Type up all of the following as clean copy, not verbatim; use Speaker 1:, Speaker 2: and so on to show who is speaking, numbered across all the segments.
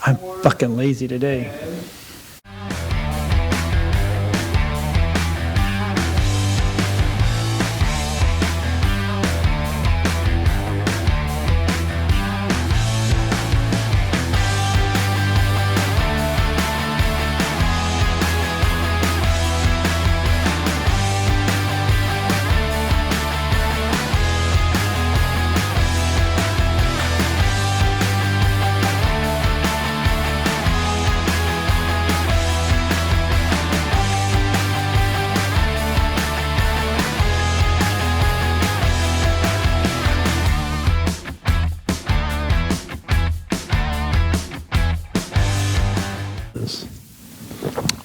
Speaker 1: I'm fucking lazy today.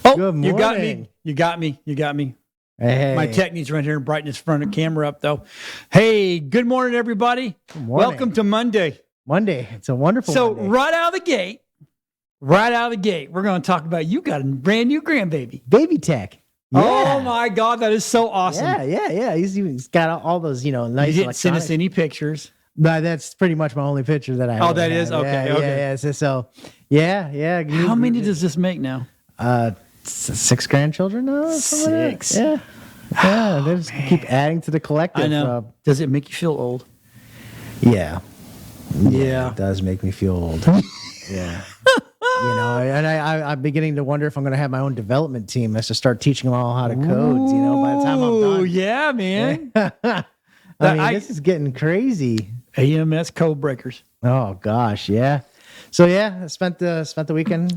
Speaker 1: Oh,
Speaker 2: Good morning.
Speaker 1: You got me.
Speaker 2: Hey.
Speaker 1: My tech needs to run here and brighten his front camera up, though. Hey, good morning, everybody.
Speaker 2: Good morning.
Speaker 1: Welcome to Monday.
Speaker 2: It's a wonderful Monday.
Speaker 1: Right out of the gate, we're going to talk about you got a brand new grandbaby.
Speaker 2: Baby tech. Yeah.
Speaker 1: Oh, my God. That is so awesome.
Speaker 2: Yeah. He's got all those, nice.
Speaker 1: You didn't send us any pictures.
Speaker 2: No, that's pretty much my only picture that I have.
Speaker 1: Oh, that is? Okay.
Speaker 2: Yeah. So, yeah.
Speaker 1: How many does this make now?
Speaker 2: 6 grandchildren now?
Speaker 1: 6.
Speaker 2: Yeah. They just keep adding to the collective.
Speaker 1: I know. Does it make you feel old?
Speaker 2: Yeah.
Speaker 1: Yeah.
Speaker 2: It does make me feel old. Yeah. And I'm beginning to wonder if I'm going to have my own development team as to start teaching them all how to code, by the time I'm done.
Speaker 1: Oh, yeah, man.
Speaker 2: This is getting crazy.
Speaker 1: AMS code breakers.
Speaker 2: Oh, gosh, yeah. So, I spent the weekend,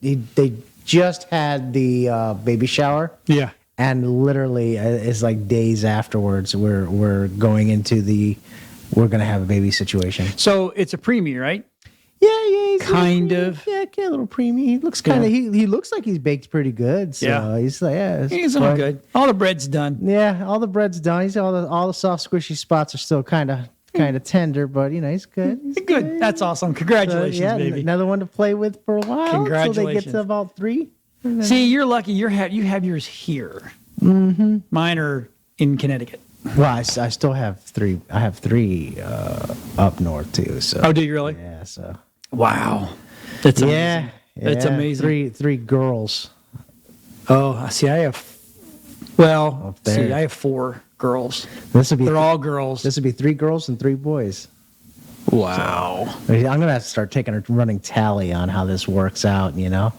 Speaker 2: they just had the baby shower.
Speaker 1: Yeah.
Speaker 2: And literally, it's like days afterwards, we're going into we're going to have a baby situation.
Speaker 1: So it's a preemie, right?
Speaker 2: Yeah. He's
Speaker 1: kind of.
Speaker 2: Yeah, a little preemie. He looks kind of. He looks like he's baked pretty good. So he's like,
Speaker 1: he's all good. All the bread's done.
Speaker 2: Yeah, all the bread's done. He's all the soft, squishy spots are still kind of tender, but he's good. He's
Speaker 1: good. That's awesome. Congratulations, baby.
Speaker 2: Another one to play with for a while.
Speaker 1: Congratulations.
Speaker 2: Till they get to about 3.
Speaker 1: See, you're lucky. You have yours here.
Speaker 2: Mm-hmm.
Speaker 1: Mine are in Connecticut.
Speaker 2: Well, I still have 3. I have 3 up north too. So.
Speaker 1: Oh, do you really?
Speaker 2: Yeah. So.
Speaker 1: Wow. That's amazing.
Speaker 2: Yeah.
Speaker 1: It's amazing.
Speaker 2: 3 girls.
Speaker 1: Oh, see, I have 4 girls. They're all girls.
Speaker 2: This would be 3 girls and 3 boys.
Speaker 1: Wow.
Speaker 2: So, I'm gonna have to start taking a running tally on how this works out. So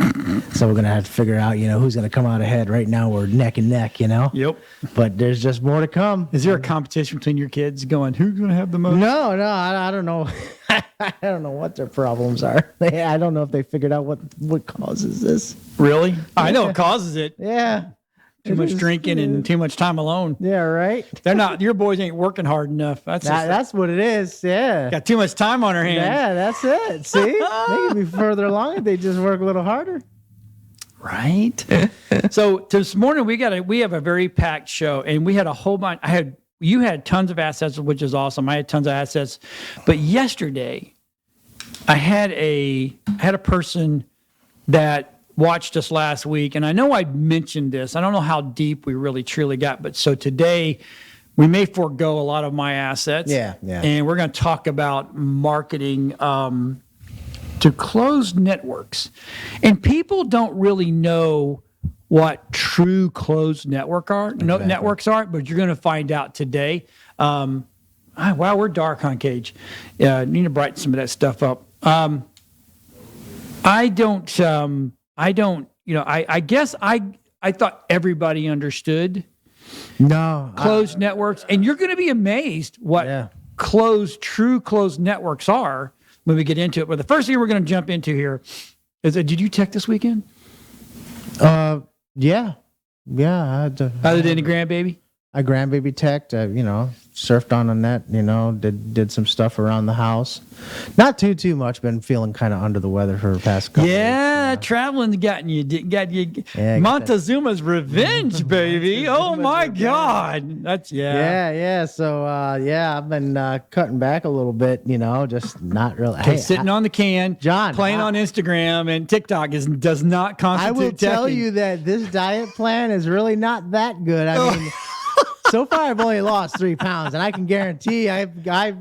Speaker 2: we're gonna have to figure out, who's gonna come out ahead. Right now we're neck and neck.
Speaker 1: Yep.
Speaker 2: But there's just more to come.
Speaker 1: Is there a competition between your kids going, who's gonna have the most?
Speaker 2: No, I don't know. I don't know what their problems are. I don't know if they figured out what causes this.
Speaker 1: Really? Yeah. I know what causes it.
Speaker 2: Yeah.
Speaker 1: Too much drinking and too much time alone.
Speaker 2: Yeah, right.
Speaker 1: They're not. Your boys ain't working hard enough.
Speaker 2: That's what it is. Yeah.
Speaker 1: Got too much time on their hands.
Speaker 2: Yeah, that's it. See, they could be further along if they just work a little harder.
Speaker 1: Right. So this morning we have a very packed show, and we had a whole bunch. You had tons of assets, which is awesome. I had tons of assets, but yesterday I had a person that watched us last week, and I know I mentioned this. I don't know how deep we really truly got, but so today we may forego a lot of my assets.
Speaker 2: Yeah.
Speaker 1: And we're going to talk about marketing to closed networks. And people don't really know what true closed networks are, but you're going to find out today. Wow, we're dark on Cage. Need to brighten some of that stuff up. I guess I thought everybody understood closed networks, and you're going to be amazed what true closed networks are when we get into it. But the first thing we're going to jump into here is did you tech this weekend?
Speaker 2: Yeah.
Speaker 1: Other than any grandbaby?
Speaker 2: I grandbaby teched, surfed on the net, did some stuff around the house. Not too much, been feeling kind of under the weather for the past couple weeks.
Speaker 1: Traveling's got you. Montezuma's revenge, baby. Oh my God. That's
Speaker 2: Yeah. So I've been cutting back a little bit, just not really.
Speaker 1: Hey, sitting on the can,
Speaker 2: John,
Speaker 1: playing on Instagram and TikTok does not constitute
Speaker 2: I will tell
Speaker 1: teching.
Speaker 2: you that this diet plan is really not that good. I mean, So far, I've only lost 3 pounds, and I can guarantee I've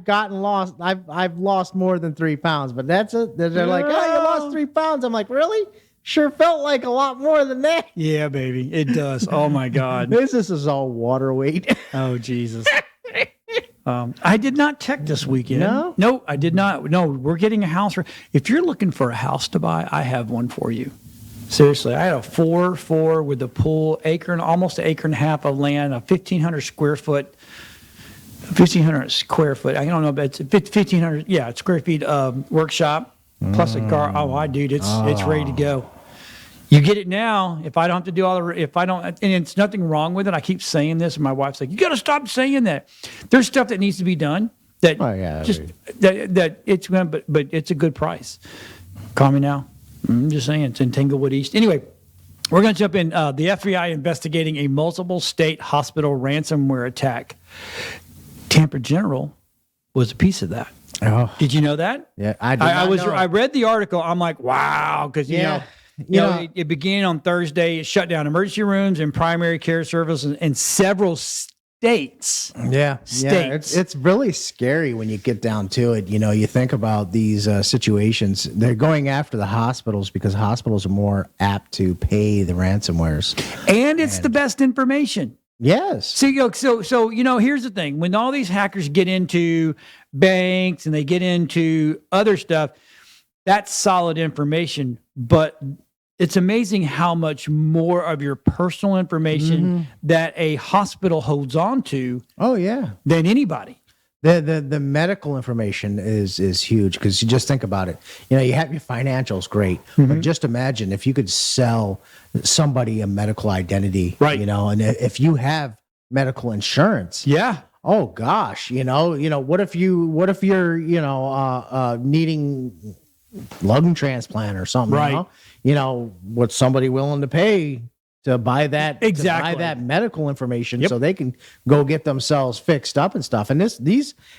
Speaker 2: lost more than 3 pounds. But that's it. They're like, oh, you lost 3 pounds. I'm like, really? Sure felt like a lot more than that.
Speaker 1: Yeah, baby, it does. Oh my God.
Speaker 2: This is all water weight.
Speaker 1: Oh Jesus. I did not check this weekend.
Speaker 2: No,
Speaker 1: I did not. No, we're getting a house. If you're looking for a house to buy, I have one for you. Seriously, I had a 4-4 with a pool, almost an acre and a half of land, a 1,500 square foot. I don't know, but it's 1,500. Square feet workshop plus a car. Oh, dude, it's ready to go. You get it now. If I don't have to do and it's nothing wrong with it. I keep saying this, and my wife's like, "You got to stop saying that." There's stuff that needs to be done. That it's going, but it's a good price. Call me now. I'm just saying, it's in Tanglewood East. Anyway, we're going to jump in. The FBI investigating a multiple state hospital ransomware attack. Tampa General was a piece of that.
Speaker 2: Oh.
Speaker 1: Did you know that?
Speaker 2: Yeah,
Speaker 1: I read the article. I'm like, wow, because it began on Thursday. It shut down emergency rooms and primary care services in several states.
Speaker 2: It's really scary when you get down to it. You think about these situations. They're going after the hospitals because hospitals are more apt to pay the ransomwares,
Speaker 1: and it's the best information.
Speaker 2: Yes.
Speaker 1: So here's the thing: when all these hackers get into banks and they get into other stuff, that's solid information, but it's amazing how much more of your personal information that a hospital holds on to.
Speaker 2: Oh yeah,
Speaker 1: than anybody.
Speaker 2: The medical information is huge because you just think about it. You have your financials, great, but just imagine if you could sell somebody a medical identity,
Speaker 1: right?
Speaker 2: And if you have medical insurance,
Speaker 1: yeah.
Speaker 2: Oh gosh, what if you're needing lung transplant or something,
Speaker 1: right?
Speaker 2: What's somebody willing to pay to buy that
Speaker 1: exactly
Speaker 2: to buy that medical information so they can go get themselves fixed up and stuff. And it's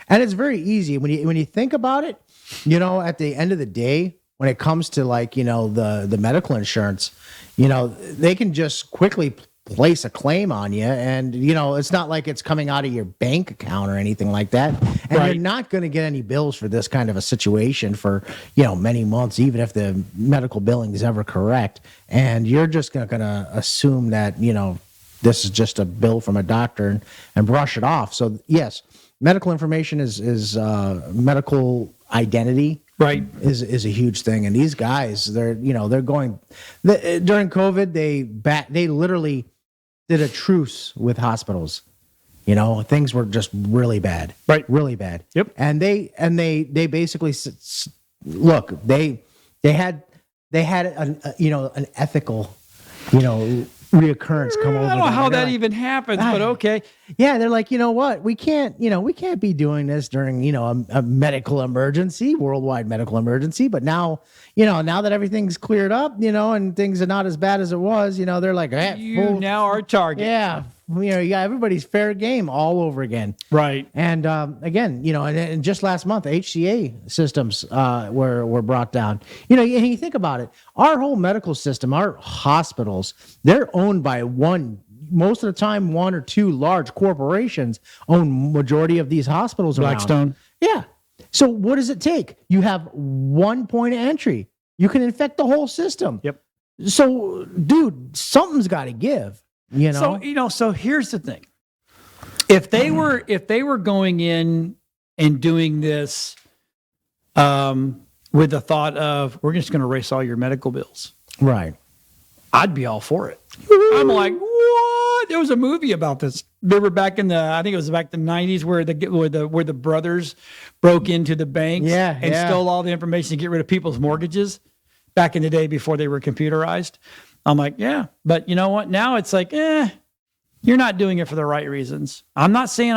Speaker 2: very easy when you think about it. At the end of the day, when it comes to the medical insurance, they can just quickly place a claim on you, and it's not like it's coming out of your bank account or anything like that, and you're not going to get any bills for this kind of a situation for many months, even if the medical billing is ever correct, and you're just going to assume that this is just a bill from a doctor and brush it off. So yes, medical information is medical identity.
Speaker 1: Right,
Speaker 2: is a huge thing, and these guys, they're going during COVID. They literally did a truce with hospitals. Things were just really bad,
Speaker 1: right?
Speaker 2: Really bad.
Speaker 1: Yep.
Speaker 2: And they basically look. They had an ethical reoccurrence come over.
Speaker 1: I don't know how that even happens, but okay.
Speaker 2: Yeah, they're like, what? We can't be doing this during, a medical emergency, worldwide medical emergency. But now, now that everything's cleared up, and things are not as bad as it was, they're like,
Speaker 1: you now are target.
Speaker 2: Yeah. You got everybody's fair game all over again.
Speaker 1: Right.
Speaker 2: And again, and just last month, HCA systems were brought down. And you think about it, our whole medical system, our hospitals, they're owned by most of the time, one or two large corporations own majority of these hospitals around.
Speaker 1: Blackstone.
Speaker 2: Yeah. So what does it take? You have one point of entry. You can infect the whole system.
Speaker 1: Yep.
Speaker 2: So, dude, something's got to give.
Speaker 1: So here's the thing. If they were going in and doing this with the thought of we're just going to erase all your medical bills,
Speaker 2: right?
Speaker 1: I'd be all for it. I'm like, what? There was a movie about this. Remember back in I think it was back in the 90s where the brothers broke into the banks and stole all the information to get rid of people's mortgages back in the day before they were computerized. I'm like, yeah, but you know what? Now it's like, you're not doing it for the right reasons. I'm not saying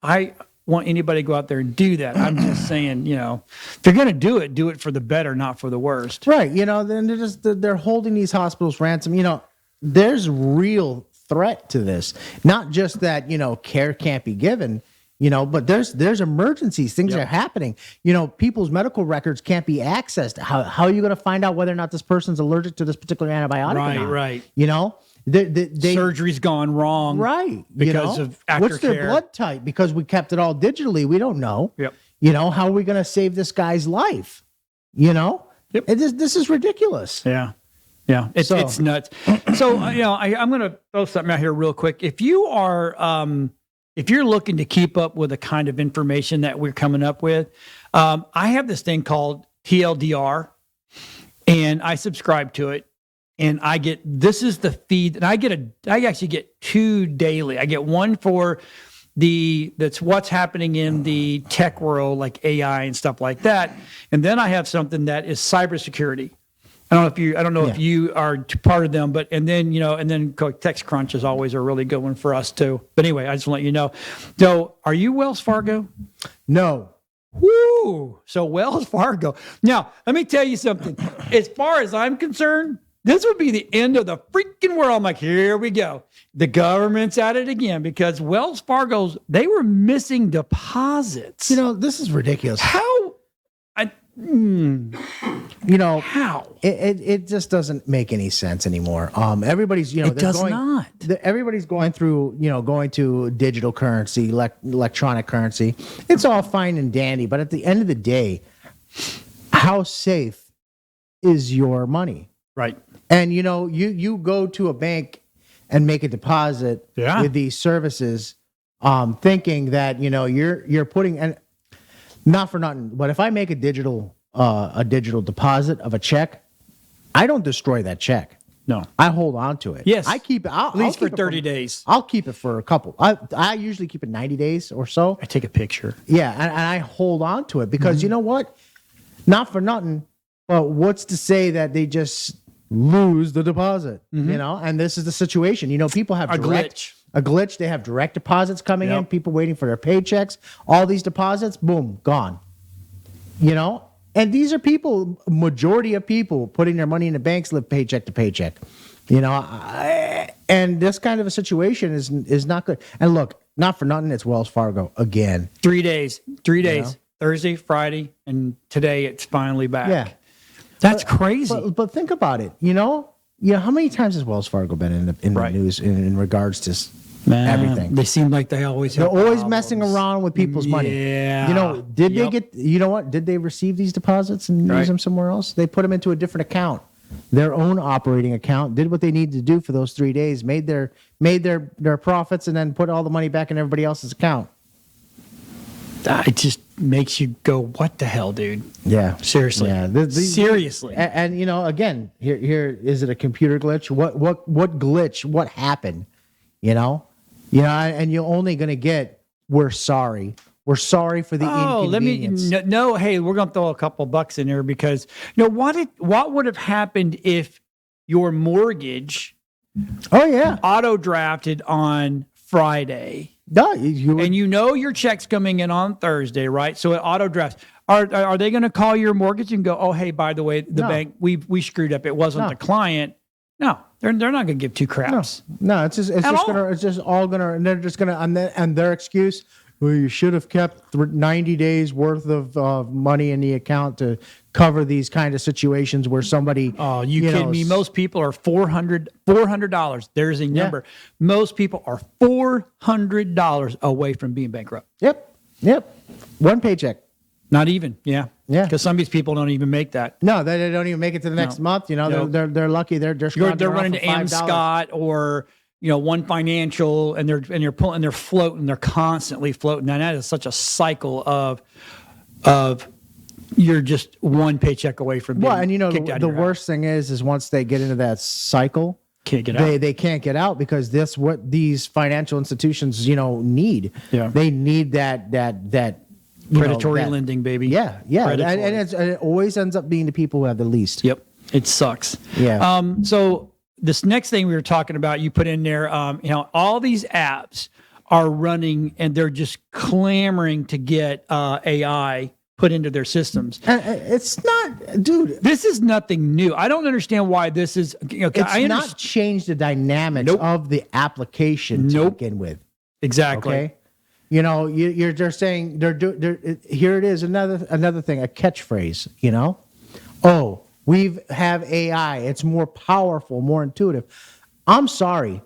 Speaker 1: I want anybody to go out there and do that. I'm just saying, if you're going to do it for the better, not for the worst.
Speaker 2: Right. Then they're holding these hospitals ransom. There's real threat to this. Not just that, care can't be given. But there's emergencies. Things are happening. People's medical records can't be accessed. How are you going to find out whether or not this person's allergic to this particular antibiotic?
Speaker 1: Right, right. Surgery's gone wrong.
Speaker 2: Right.
Speaker 1: Because of aftercare.
Speaker 2: What's their blood type? Because we kept it all digitally. We don't know.
Speaker 1: Yep.
Speaker 2: How are we going to save this guy's life? Yep. This is ridiculous.
Speaker 1: Yeah. Yeah. It's nuts. So, I'm going to throw something out here real quick. If you are, if you're looking to keep up with the kind of information that we're coming up with, I have this thing called TLDR, and I subscribe to it. And this is the feed, and I actually get 2 daily. I get one for that's what's happening in the tech world, like AI and stuff like that. And then I have something that is cybersecurity. I don't know if you are part of them, and then TechCrunch is always a really good one for us too. But anyway, I just want to let you know. So, are you Wells Fargo?
Speaker 2: No.
Speaker 1: Woo! So Wells Fargo. Now, let me tell you something. As far as I'm concerned, this would be the end of the freaking world. I'm like, here we go. The government's at it again because Wells Fargo's, they were missing deposits.
Speaker 2: This is ridiculous.
Speaker 1: How? How?
Speaker 2: It just doesn't make any sense anymore. Everybody's,
Speaker 1: it does not.
Speaker 2: Everybody's going through, going to digital currency, electronic currency. It's all fine and dandy, but at the end of the day, how safe is your money?
Speaker 1: Right.
Speaker 2: And you go to a bank and make a deposit with these services, thinking that you're putting, and not for nothing, but if I make a digital deposit of a check, I don't destroy that check.
Speaker 1: No,
Speaker 2: I hold on to it.
Speaker 1: Yes,
Speaker 2: I keep it
Speaker 1: at least for 30 days.
Speaker 2: I'll keep it for a couple. I usually keep it 90 days or so.
Speaker 1: I take a picture.
Speaker 2: Yeah, and I hold on to it because you know what? Not for nothing, but what's to say that they just lose the deposit? And this is the situation. People have a glitch. They have direct deposits coming in. People waiting for their paychecks. All these deposits, boom, gone. And these are people. Majority of people putting their money in the banks live paycheck to paycheck. And this kind of a situation is not good. And look, not for nothing, it's Wells Fargo again.
Speaker 1: 3 days. Thursday, Friday, and today it's finally back.
Speaker 2: Yeah.
Speaker 1: That's crazy.
Speaker 2: But think about it. How many times has Wells Fargo been in the news in regards to everything?
Speaker 1: They seem like they're always
Speaker 2: messing around with people's money.
Speaker 1: Yeah.
Speaker 2: Did they get? Did they receive these deposits and use them somewhere else? They put them into a different account, their own operating account. Did what they needed to do for those 3 days. Made their profits, and then put all the money back in everybody else's account.
Speaker 1: It just makes you go, what the hell, dude?
Speaker 2: Yeah.
Speaker 1: Seriously.
Speaker 2: Yeah.
Speaker 1: Seriously.
Speaker 2: And again, here is it a computer glitch? What glitch? What happened? And you're only going to get, we're sorry. We're sorry for the inconvenience.
Speaker 1: Hey, we're going to throw a couple bucks in there because, what would have happened if your mortgage auto drafted on Friday?
Speaker 2: No,
Speaker 1: and your check's coming in on Thursday, right? So it auto drafts. Are they going to call your mortgage and go, oh, hey, by the way, the bank, we screwed up. It wasn't the client. No, they're not going to give two craps.
Speaker 2: No, it's just all gonna, and they're just gonna, and their excuse, well, you should have kept 90 days worth of money in the account to cover these kind of situations where somebody.
Speaker 1: Oh, you kidding me? Most people are $400. There's a number. Yeah. Most people are $400 away from being bankrupt.
Speaker 2: Yep. One paycheck.
Speaker 1: Not even. Yeah. Because some of these people don't even make that.
Speaker 2: No, they don't even make it to the next month. They're lucky. They're
Speaker 1: running to Amscott or One Financial, and they're floating. They're constantly floating. And that is such a cycle of you're just one paycheck away from being kicked out of
Speaker 2: the
Speaker 1: your
Speaker 2: worst
Speaker 1: house.
Speaker 2: Thing is once they get into that cycle,
Speaker 1: can't get out.
Speaker 2: They can't get out because that's what these financial institutions need.
Speaker 1: Yeah.
Speaker 2: They need that.
Speaker 1: Predatory lending, baby.
Speaker 2: Yeah. And it always ends up being the people who have the least.
Speaker 1: Yep. It sucks.
Speaker 2: Yeah.
Speaker 1: So this next thing we were talking about, you put in there, all these apps are running and they're just clamoring to get AI put into their systems.
Speaker 2: It's not, dude.
Speaker 1: This is nothing new. I don't understand why this is.
Speaker 2: It's not changed the dynamics of the application to begin with.
Speaker 1: Exactly.
Speaker 2: Okay. You're just saying here it is, another thing, a catchphrase, we have AI, it's more powerful, more intuitive. I'm sorry.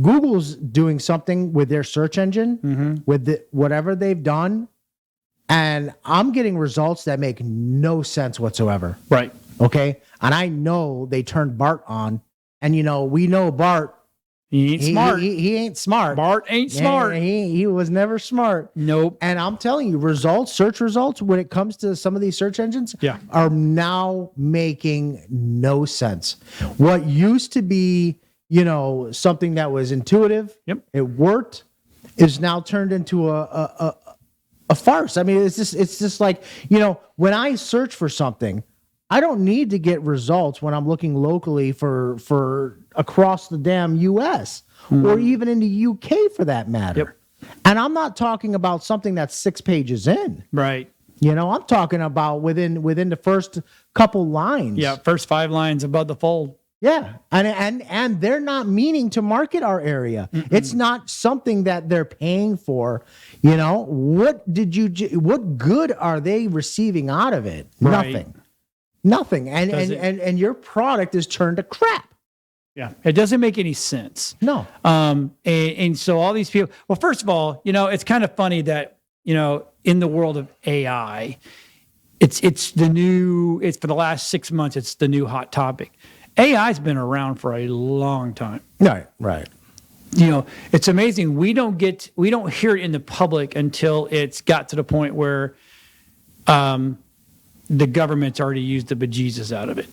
Speaker 2: Google's doing something with their search engine, with whatever they've done, and I'm getting results that make no sense whatsoever.
Speaker 1: Right.
Speaker 2: Okay? And I know they turned Bart on, and we know Bart.
Speaker 1: He ain't smart.
Speaker 2: He ain't smart.
Speaker 1: Bart ain't smart.
Speaker 2: He was never smart.
Speaker 1: Nope.
Speaker 2: And I'm telling you, search results, when it comes to some of these search engines, are now making no sense. What used to be, something that was intuitive, it worked, is now turned into a farce. I mean, it's just like, when I search for something, I don't need to get results when I'm looking locally for across the damn US or even in the UK for that matter. And I'm not talking about something that's 6 pages in.
Speaker 1: Right.
Speaker 2: I'm talking about within the first couple lines.
Speaker 1: Yeah, first 5 lines above the fold.
Speaker 2: Yeah. And they're not meaning to market our area. It's not something that they're paying for. What good are they receiving out of it?
Speaker 1: Right.
Speaker 2: Nothing. And your product is turned to crap.
Speaker 1: Yeah. It doesn't make any sense.
Speaker 2: No.
Speaker 1: And so all these people, well, first of all, it's kind of funny that, in the world of AI, it's for the last 6 months, it's the new hot topic. AI's been around for a long time.
Speaker 2: Right.
Speaker 1: It's amazing. We don't hear it in the public until it's got to the point where, the government's already used the bejesus out of it.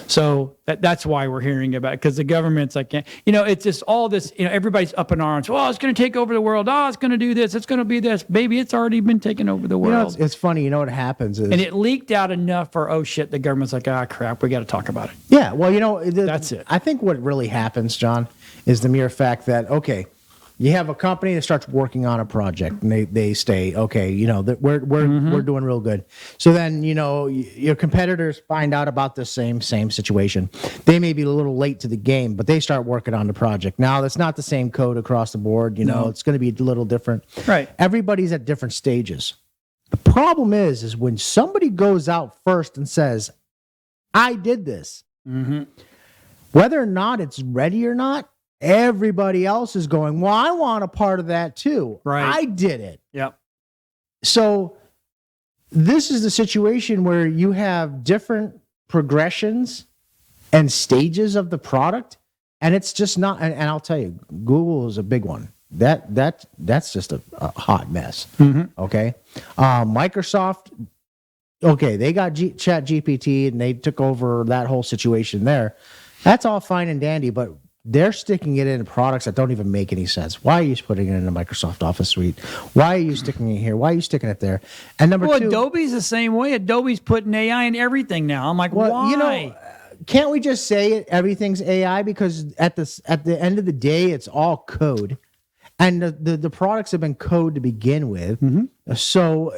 Speaker 1: So that's why we're hearing about it, because the government's like, it's just all this, everybody's up in arms. Well, it's going to take over the world. Oh, it's going to do this. It's going to be this. Baby, it's already been taking over the world.
Speaker 2: It's funny. What happens is...
Speaker 1: And it leaked out enough for, oh, shit, the government's like, crap, we got to talk about it.
Speaker 2: Yeah, well,
Speaker 1: that's it.
Speaker 2: I think what really happens, John, is the mere fact that, okay, you have a company that starts working on a project, and they stay, okay, we're doing real good. So then, your competitors find out about the same situation. They may be a little late to the game, but they start working on the project. Now, that's not the same code across the board. It's going to be a little different.
Speaker 1: Right.
Speaker 2: Everybody's at different stages. The problem is when somebody goes out first and says, I did this, whether or not it's ready or not, everybody else is going, well, I want a part of that too.
Speaker 1: Right.
Speaker 2: I did it.
Speaker 1: Yep.
Speaker 2: So this is the situation where you have different progressions and stages of the product, and it's just not. And I'll tell you, Google is a big one. That's just a hot mess. Okay. Microsoft. Okay, they got Chat GPT and they took over that whole situation there. That's all fine and dandy, but they're sticking it in products that don't even make any sense. Why are you putting it in a Microsoft Office suite? Why are you sticking it here? Why are you sticking it there? And number two,
Speaker 1: Adobe's the same way. Adobe's putting AI in everything now. I'm like, why?
Speaker 2: Can't we just say everything's AI? Because at the end of the day, it's all code, and the products have been code to begin with. So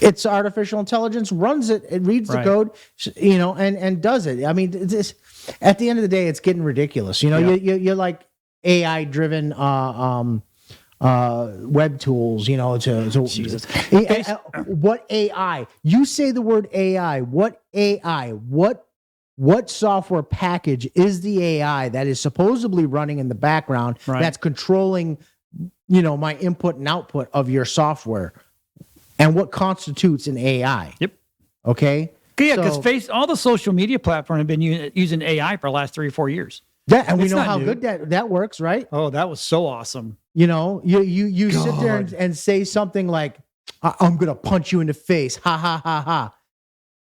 Speaker 2: it's artificial intelligence runs it. It reads the code, and does it. I mean, at the end of the day, it's getting ridiculous. You're like AI driven web tools.
Speaker 1: Jesus.
Speaker 2: What AI? You say the word AI. What AI? What software package is the AI that is supposedly running in the background that's controlling, my input and output of your software? And what constitutes an AI?
Speaker 1: Yep.
Speaker 2: Okay.
Speaker 1: Yeah, because all the social media platforms have been using AI for the last 3 or 4 years.
Speaker 2: Yeah, and we know how good that works, right?
Speaker 1: Oh, that was so awesome.
Speaker 2: You sit there and say something like, "I'm gonna punch you in the face," ha ha ha ha,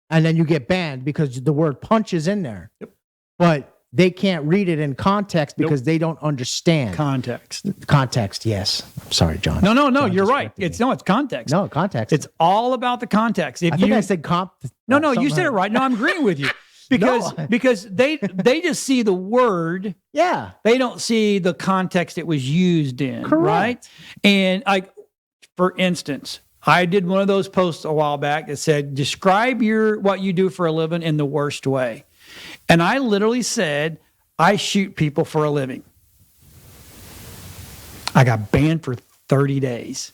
Speaker 2: and then you get banned because the word "punch" is in there.
Speaker 1: Yep.
Speaker 2: But they can't read it in context because they don't understand context. Yes. I'm sorry, John.
Speaker 1: No.
Speaker 2: John,
Speaker 1: you're right. It's context.
Speaker 2: No, context.
Speaker 1: It's all about the context.
Speaker 2: I think I said comp.
Speaker 1: No, you said it right. No, I'm agreeing with you because they just see the word.
Speaker 2: Yeah.
Speaker 1: They don't see the context it was used in.
Speaker 2: Correct.
Speaker 1: Right. And for instance, I did one of those posts a while back that said, describe what you do for a living in the worst way. And I literally said, I shoot people for a living. I got banned for 30 days.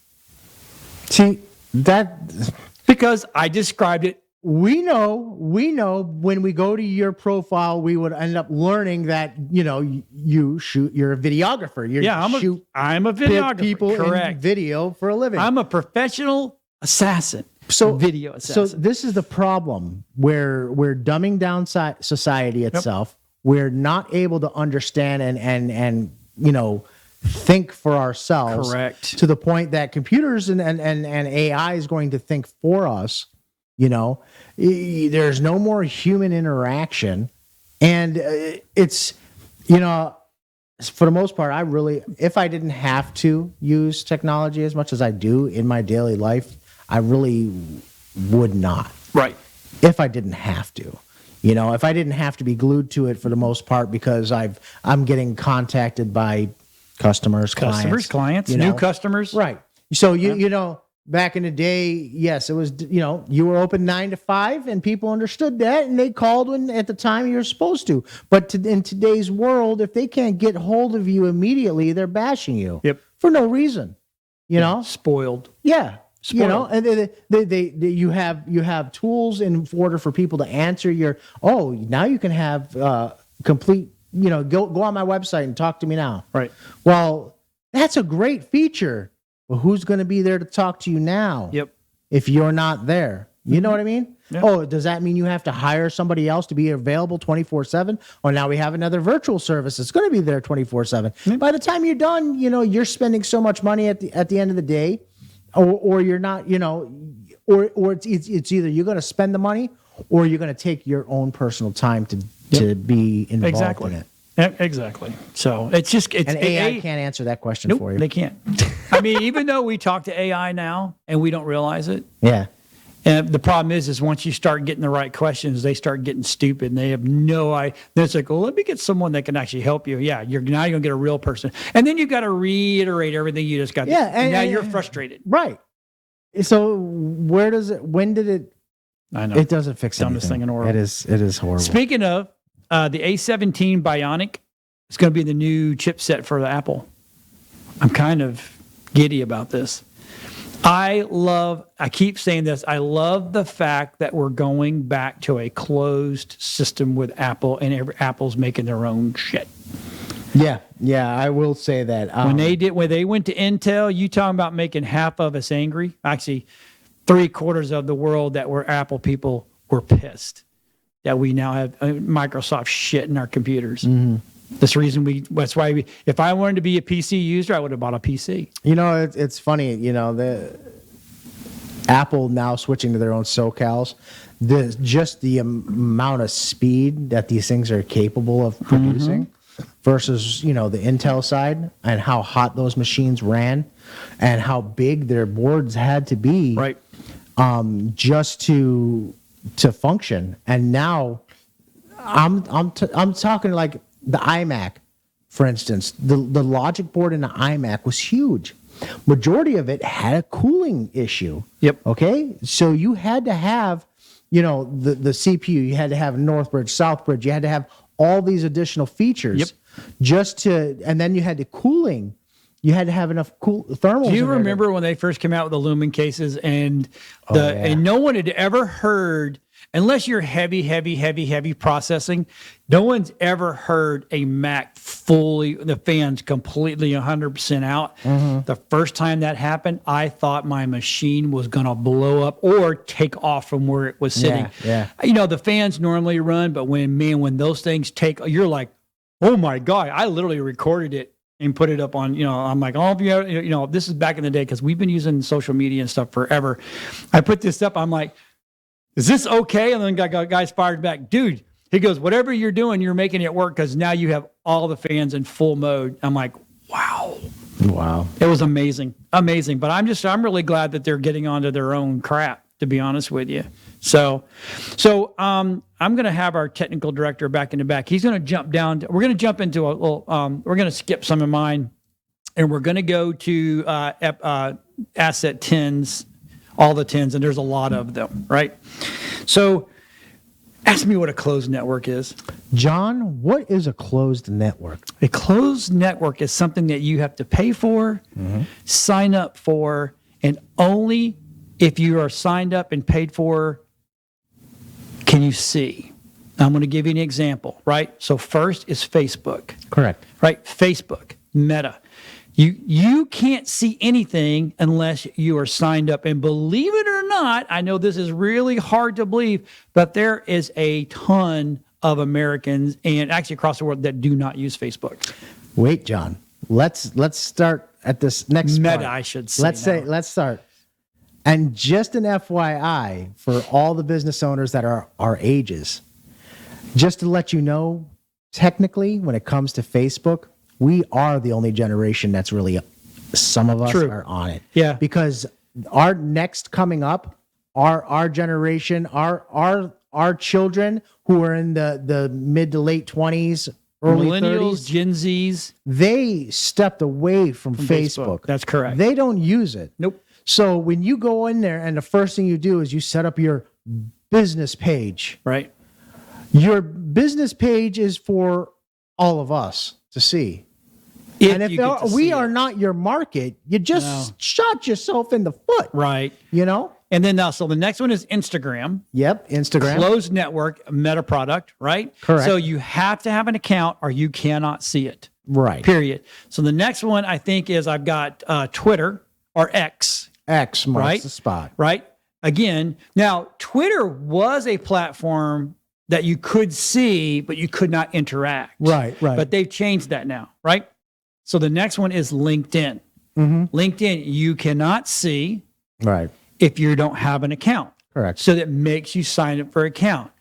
Speaker 2: See, that...
Speaker 1: Because I described it
Speaker 2: we know when we go to your profile, we would end up learning that, you're a videographer.
Speaker 1: I'm a videographer.
Speaker 2: People
Speaker 1: Correct.
Speaker 2: in video for a living.
Speaker 1: I'm a professional assassin. Video assassin.
Speaker 2: So this is the problem where we're dumbing down society itself. Yep. We're not able to understand and think for ourselves.
Speaker 1: Correct.
Speaker 2: To the point that computers and AI is going to think for us. There's no more human interaction, and it's for the most part, if I didn't have to use technology as much as I do in my daily life, I really would not.
Speaker 1: Right.
Speaker 2: If I didn't have to. If I didn't have to be glued to it for the most part, because I'm getting contacted by customers,
Speaker 1: clients, new customers.
Speaker 2: Right. So back in the day, yes, it was, you were open 9 to 5 and people understood that and they called when at the time you're supposed to. But in today's world, if they can't get hold of you immediately, they're bashing you.
Speaker 1: Yep.
Speaker 2: For no reason.
Speaker 1: Spoiled.
Speaker 2: Yeah. And you have tools in order for people to answer now you can have complete, go on my website and talk to me now.
Speaker 1: Right.
Speaker 2: Well, that's a great feature. Well, who's going to be there to talk to you now?
Speaker 1: Yep.
Speaker 2: If you're not there, you know what I mean?
Speaker 1: Yeah.
Speaker 2: Oh, does that mean you have to hire somebody else to be available 24/7? Or now we have another virtual service that's going to be there 24/7.
Speaker 1: Mm-hmm.
Speaker 2: By the time you're done, you're spending so much money at the end of the day, or you're not, or it's either you're going to spend the money or you're going to take your own personal time to be involved in it.
Speaker 1: Exactly. So it's
Speaker 2: AI can't answer that question for you.
Speaker 1: They can't. I mean, even though we talk to AI now and we don't realize it.
Speaker 2: Yeah.
Speaker 1: And the problem is once you start getting the right questions, they start getting stupid and they have no idea. It's like, well, let me get someone that can actually help you. Yeah, you're going to get a real person. And then you got to reiterate everything you just got.
Speaker 2: Yeah.
Speaker 1: And now you're frustrated.
Speaker 2: Right. So when did it?
Speaker 1: I know.
Speaker 2: It doesn't fix anything.
Speaker 1: Dumbest thing in the world.
Speaker 2: It is horrible.
Speaker 1: Speaking of, the A17 Bionic is going to be the new chipset for the Apple. I'm kind of giddy about this. I keep saying this, I love the fact that we're going back to a closed system with Apple and Apple's making their own shit.
Speaker 2: Yeah, I will say that.
Speaker 1: When they went to Intel, you talking about making half of us angry? Actually, 3/4 of the world that were Apple people were pissed that we now have Microsoft shit in our computers. Mm-hmm. That's why if I wanted to be a PC user, I would have bought a PC.
Speaker 2: It's funny, the Apple now switching to their own SoCals, just the amount of speed that these things are capable of producing versus, the Intel side and how hot those machines ran and how big their boards had to be.
Speaker 1: Right.
Speaker 2: Just to function. And now I'm talking like the iMac, for instance. The logic board in the iMac was huge. Majority of it had a cooling issue.
Speaker 1: Yep.
Speaker 2: Okay. So you had to have, the CPU. You had to have Northbridge, Southbridge. You had to have all these additional features. Yep. And then you had the cooling. You had to have enough thermals.
Speaker 1: Do you remember when they first came out with the Lumen cases and and no one had ever heard, unless you're heavy processing, no one's ever heard a Mac the fans completely 100% out. Mm-hmm. The first time that happened, I thought my machine was going to blow up or take off from where it was sitting.
Speaker 2: Yeah.
Speaker 1: The fans normally run, but when those things you're like, oh my God, I literally recorded it and put it up on, I'm like, this is back in the day because we've been using social media and stuff forever. I put this up. I'm like, is this okay? And then guys fired back, dude. He goes, whatever you're doing, you're making it work because now you have all the fans in full mode. I'm like, wow. It was amazing. But I'm really glad that they're getting onto their own crap, to be honest with you. So I'm going to have our technical director back in the back. He's going to jump down. We're going to jump into a little, we're going to skip some of mine and we're going to go to asset 10s, all the 10s, and there's a lot of them, right? So ask me what a closed network is.
Speaker 2: John, what is a closed network?
Speaker 1: A closed network is something that you have to pay for, sign up for, and only if you are signed up and paid for can you see? I'm going to give you an example, right? So first is Facebook.
Speaker 2: Correct.
Speaker 1: Right? Facebook, Meta. You can't see anything unless you are signed up. And believe it or not, I know this is really hard to believe, but there is a ton of Americans and actually across the world that do not use Facebook.
Speaker 2: Wait, John. Let's start at this next
Speaker 1: Meta,
Speaker 2: part.
Speaker 1: I should say.
Speaker 2: Let's start. And just an FYI for all the business owners that are our ages, just to let you know, technically, when it comes to Facebook, we are the only generation that's really, some of us are on it.
Speaker 1: Yeah.
Speaker 2: Because our next coming up, our generation, our children who are in the mid to late 20s, early
Speaker 1: Millennials,
Speaker 2: 30s,
Speaker 1: Gen Zs,
Speaker 2: they stepped away from Facebook.
Speaker 1: That's correct.
Speaker 2: They don't use it.
Speaker 1: Nope.
Speaker 2: So when you go in there and the first thing you do is you set up your business page.
Speaker 1: Right.
Speaker 2: Your business page is for all of us to see. And if we are not your market, you just shot yourself in the foot.
Speaker 1: Right.
Speaker 2: You know?
Speaker 1: And then so the next one is Instagram.
Speaker 2: Yep, Instagram.
Speaker 1: Closed network, Meta product, right?
Speaker 2: Correct.
Speaker 1: So you have to have an account or you cannot see it.
Speaker 2: Right.
Speaker 1: Period. So the next one I think is I've got Twitter or X.
Speaker 2: X marks
Speaker 1: right?
Speaker 2: the spot.
Speaker 1: Right. Again, now Twitter was a platform that you could see, but you could not interact.
Speaker 2: Right.
Speaker 1: But they've changed that now, right? So the next one is LinkedIn.
Speaker 2: Mm-hmm.
Speaker 1: LinkedIn, you cannot see if you don't have an account.
Speaker 2: Correct.
Speaker 1: So that makes you sign up for an account.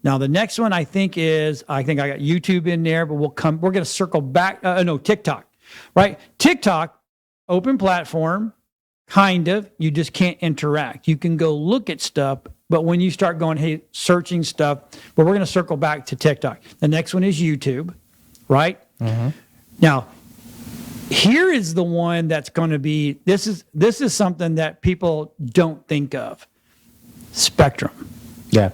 Speaker 1: Now the next one I think I got YouTube in there, but we're going to circle back. TikTok, right? TikTok, open platform, kind of. You just can't interact. You can go look at stuff, but when you start going, hey, searching stuff, but we're going to circle back to TikTok. The next one is YouTube, right?
Speaker 2: Mm-hmm.
Speaker 1: Now, here is the one that's going to be, this is something that people don't think of. Spectrum.
Speaker 2: Yeah.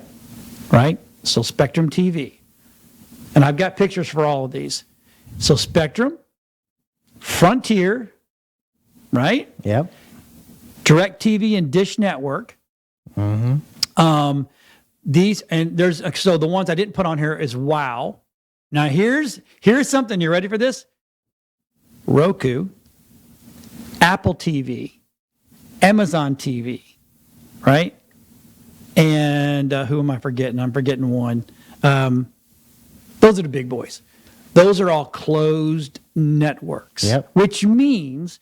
Speaker 1: Right? So Spectrum TV. And I've got pictures for all of these. So Spectrum, Frontier, right?
Speaker 2: Yep.
Speaker 1: DirecTV and Dish Network.
Speaker 2: Mm-hmm.
Speaker 1: So the ones I didn't put on here is Wow. Now here's something. You ready for this? Roku, Apple TV, Amazon TV, right? And who am I forgetting? I'm forgetting one. Those are the big boys. Those are all closed networks, which means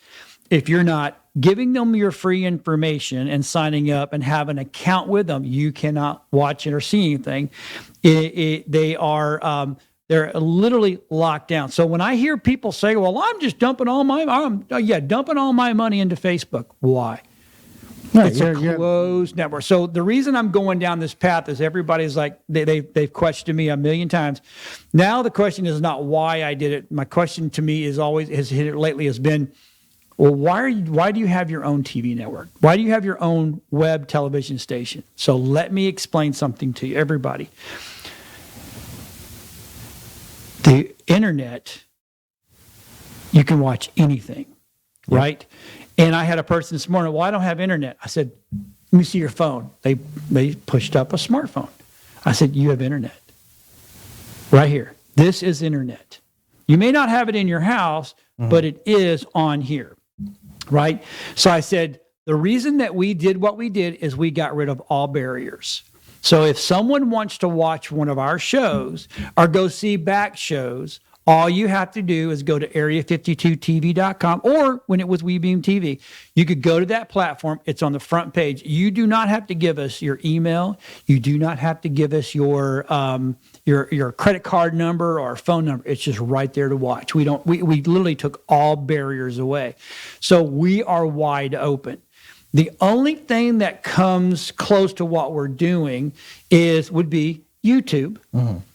Speaker 1: if you're not giving them your free information and signing up and have an account with them, you cannot watch it or see anything. They're literally locked down. So when I hear people say, well, I'm just dumping all my money into Facebook. Why? No, it's a closed network. So the reason I'm going down this path is everybody's like, they've questioned me a million times. Now the question is not why I did it. My question to me has been, well, why do you have your own TV network? Why do you have your own web television station? So let me explain something to you, everybody. The internet, you can watch anything, right? And I had a person this morning, well, I don't have internet. I said, let me see your phone. They pushed up a smartphone. I said, you have internet. Right here. This is internet. You may not have it in your house, but it is on here, right? So I said, the reason that we did what we did is we got rid of all barriers. So if someone wants to watch one of our shows or go see back shows, all you have to do is go to area52tv.com, or when it was WeBeam TV, you could go to that platform. It's on the front page. You do not have to give us your email. You do not have to give us your credit card number or phone number. It's just right there to watch. We literally took all barriers away. So we are wide open. The only thing that comes close to what we're doing would be YouTube,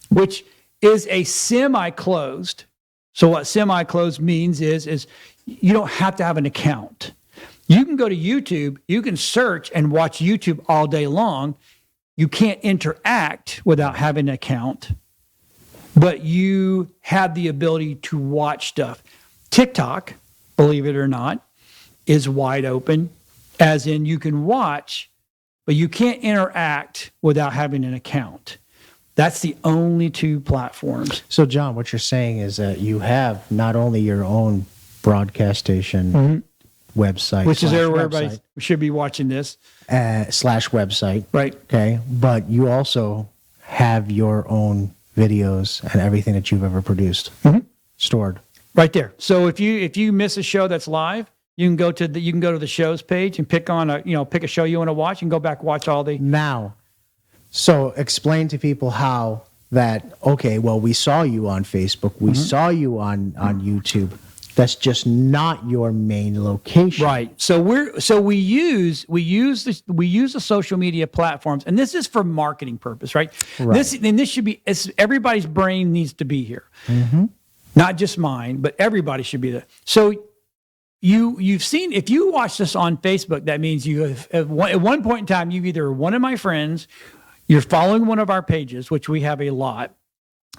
Speaker 1: which is a semi-closed. So what semi-closed means is you don't have to have an account. You can go to YouTube, you can search and watch YouTube all day long. You can't interact without having an account, but you have the ability to watch stuff. TikTok, believe it or not, is wide open. As in, you can watch but you can't interact without having an account. That's the only two platforms.
Speaker 2: So, John, what you're saying is that you have not only your own broadcast station website,
Speaker 1: which is where everybody should be watching this,
Speaker 2: slash website.
Speaker 1: Right.
Speaker 2: Okay. But you also have your own videos and everything that you've ever produced stored.
Speaker 1: Right there. So if you miss a show that's live, you can go to the shows page and pick a show you want to watch and go back watch all the.
Speaker 2: Now, so explain to people how that. Okay, well, we saw you on Facebook, we saw you on YouTube. That's just not your main location,
Speaker 1: right? So we use the social media platforms, and this is for marketing purpose, right? This should be everybody's brain needs to be here. Not just mine, but everybody should be there. So you've seen, if you watch this on Facebook, that means you have at one point in time, you've either one of my friends, you're following one of our pages, which we have a lot,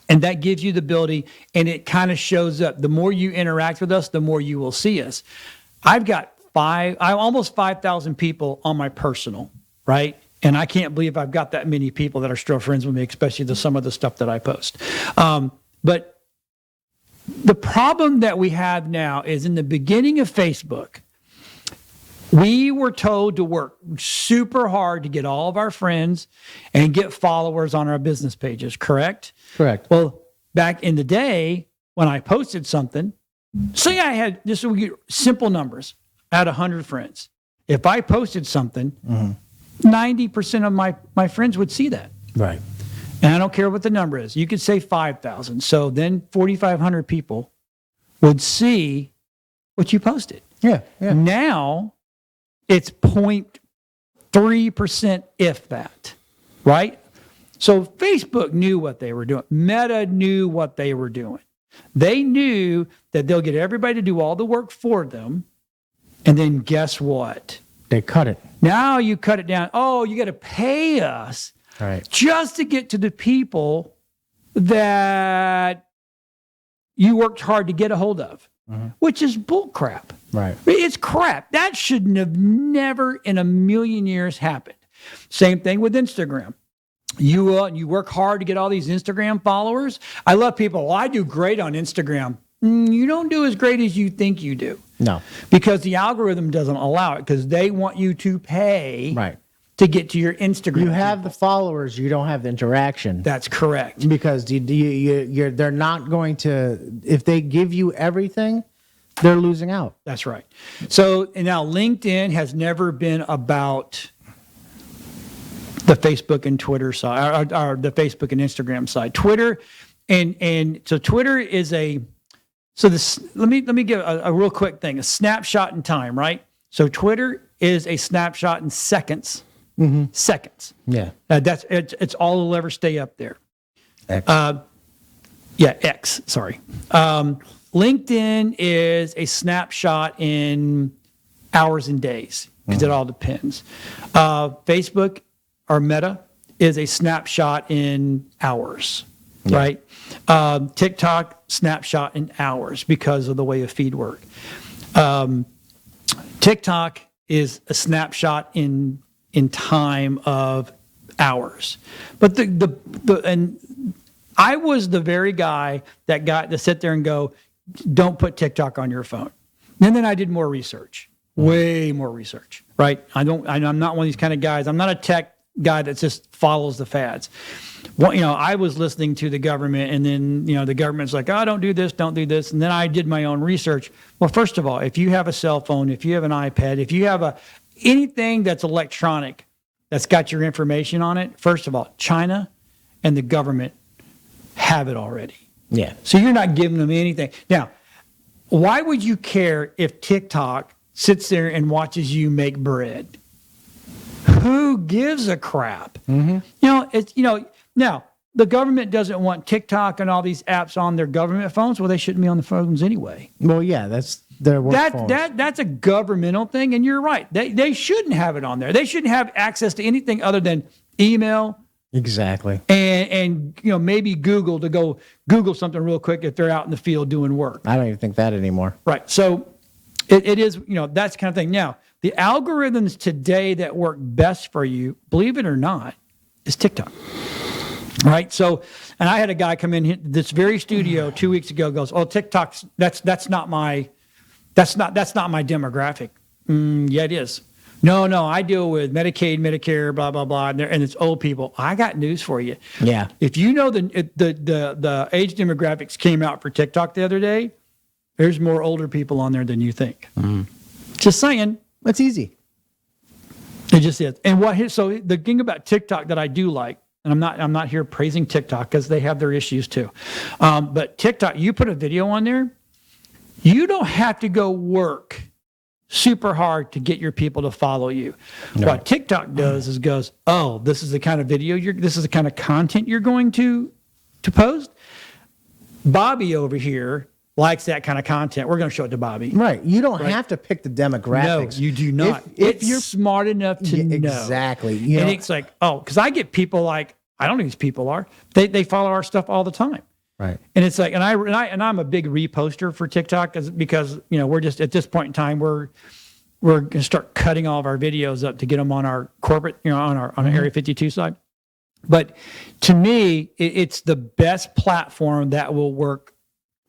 Speaker 1: and that gives you the ability, and it kind of shows up. The more you interact with us, the more you will see us. I've got almost 5,000 people on my personal, right? And I can't believe I've got that many people that are still friends with me, especially some of the stuff that I post. But the problem that we have now is in the beginning of Facebook, we were told to work super hard to get all of our friends and get followers on our business pages, correct?
Speaker 2: Correct.
Speaker 1: Well, back in the day when I posted something, say I had, just so we get simple numbers, I had 100 friends. If I posted something, 90% of my friends would see that.
Speaker 2: Right.
Speaker 1: And I don't care what the number is. You could say 5,000. So then 4,500 people would see what you posted.
Speaker 2: Yeah.
Speaker 1: Now it's 0.3%, if that, right? So Facebook knew what they were doing. Meta knew what they were doing. They knew that they'll get everybody to do all the work for them. And then guess what?
Speaker 2: They cut it.
Speaker 1: Now you cut it down. Oh, you got to pay us.
Speaker 2: Right.
Speaker 1: Just to get to the people that you worked hard to get a hold of, which is bull crap.
Speaker 2: Right.
Speaker 1: It's crap. That shouldn't have never in a million years happened. Same thing with Instagram. You work hard to get all these Instagram followers. I love people. Well, I do great on Instagram. You don't do as great as you think you do.
Speaker 2: No.
Speaker 1: Because the algorithm doesn't allow it, because they want you to pay.
Speaker 2: Right.
Speaker 1: To get to your Instagram.
Speaker 2: You have the followers, you don't have the interaction.
Speaker 1: That's correct.
Speaker 2: Because they're not going to, if they give you everything, they're losing out.
Speaker 1: That's right. So, and now LinkedIn has never been about the Facebook and Twitter side, or the Facebook and Instagram side. Twitter, and so Twitter is let me give a real quick thing, a snapshot in time, right? So Twitter is a snapshot in seconds. Seconds.
Speaker 2: Yeah.
Speaker 1: It's all that'll ever stay up there.
Speaker 2: X.
Speaker 1: X. Sorry. LinkedIn is a snapshot in hours and days, because it all depends. Facebook or Meta is a snapshot in hours, right? TikTok, snapshot in hours because of the way a feed work. TikTok is a snapshot in time of hours. But and I was the very guy that got to sit there and go, don't put TikTok on your phone. And then I did more research, way more research, right? I'm not one of these kind of guys. I'm not a tech guy that just follows the fads. Well, I was listening to the government, and then, the government's like, oh, don't do this. And then I did my own research. Well, first of all, if you have a cell phone, if you have an iPad, if you have anything that's electronic that's got your information on it, first of all, China and the government have it already.
Speaker 2: Yeah.
Speaker 1: So you're not giving them anything. Now, why would you care if TikTok sits there and watches you make bread? Who gives a crap? Now, the government doesn't want TikTok and all these apps on their government phones. Well, they shouldn't be on the phones anyway.
Speaker 2: Well, yeah, that's their work phones.
Speaker 1: That's a governmental thing, and you're right. They shouldn't have it on there. They shouldn't have access to anything other than email.
Speaker 2: Exactly.
Speaker 1: And maybe Google, to go Google something real quick if they're out in the field doing work.
Speaker 2: I don't even think that anymore.
Speaker 1: Right. So it is, that's the kind of thing. Now, the algorithms today that work best for you, believe it or not, is TikTok. Right. So, and I had a guy come in this very studio 2 weeks ago, goes, "Oh, TikTok's that's not my demographic." Yeah, it is. No, I deal with Medicaid, Medicare, blah, blah, blah. And it's old people. I got news for you.
Speaker 2: Yeah.
Speaker 1: If you know the age demographics came out for TikTok the other day, there's more older people on there than you think. Just saying.
Speaker 2: That's easy.
Speaker 1: It just is. And so the thing about TikTok that I do like, and I'm not here praising TikTok because they have their issues too. But TikTok, you put a video on there, you don't have to go work super hard to get your people to follow you. No. What TikTok does is goes, "Oh, this is the kind of video this is the kind of content you're going to post. Bobby over here likes that kind of content. We're going to show it to Bobby."
Speaker 2: Right. You don't have to pick the demographics.
Speaker 1: No, you do not. If you're smart enough to know.
Speaker 2: Exactly.
Speaker 1: And it's like, because I get people like, I don't know who these people are. They follow our stuff all the time.
Speaker 2: Right.
Speaker 1: And it's like, and I'm a big reposter for TikTok because we're just at this point in time we're going to start cutting all of our videos up to get them on our corporate, on our Area 52 side. But to me, it's the best platform that will work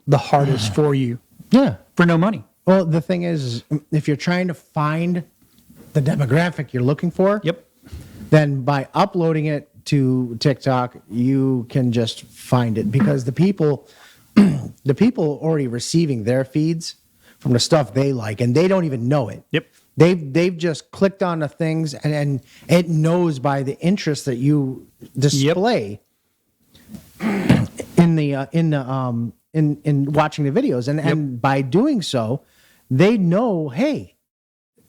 Speaker 1: the hardest for you.
Speaker 2: Yeah.
Speaker 1: For no money.
Speaker 2: Well, the thing is, if you're trying to find the demographic you're looking for, then by uploading it to TikTok, you can just find it because the people already receiving their feeds from the stuff they like, and they don't even know it.
Speaker 1: Yep.
Speaker 2: They've just clicked on the things, and it knows by the interest that you display in watching the videos, and by doing so, they know, hey,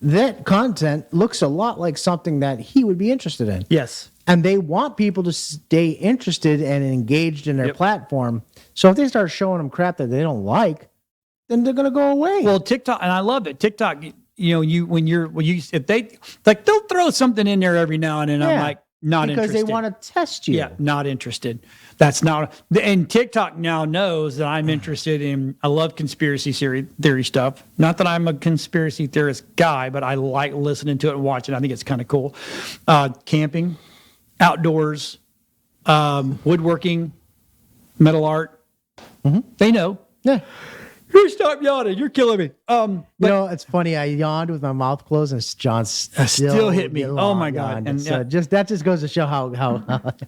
Speaker 2: that content looks a lot like something that he would be interested in.
Speaker 1: Yes.
Speaker 2: And they want people to stay interested and engaged in their platform. So if they start showing them crap that they don't like, then they're going to go away.
Speaker 1: Well, TikTok, and I love it. TikTok, if they'll throw something in there every now and then. I'm like, not
Speaker 2: because
Speaker 1: interested.
Speaker 2: Because they want to test you.
Speaker 1: Yeah, not interested. That's not. And TikTok now knows that I'm interested in. I love conspiracy theory stuff. Not that I'm a conspiracy theorist guy, but I like listening to it and watching. I think it's kind of cool. Camping, outdoors, woodworking, metal art. They know.
Speaker 2: Yeah.
Speaker 1: You stop yawning. You're killing me.
Speaker 2: It's funny. I yawned with my mouth closed, and John
Speaker 1: still hit me. Oh my God!
Speaker 2: And that just goes to show how.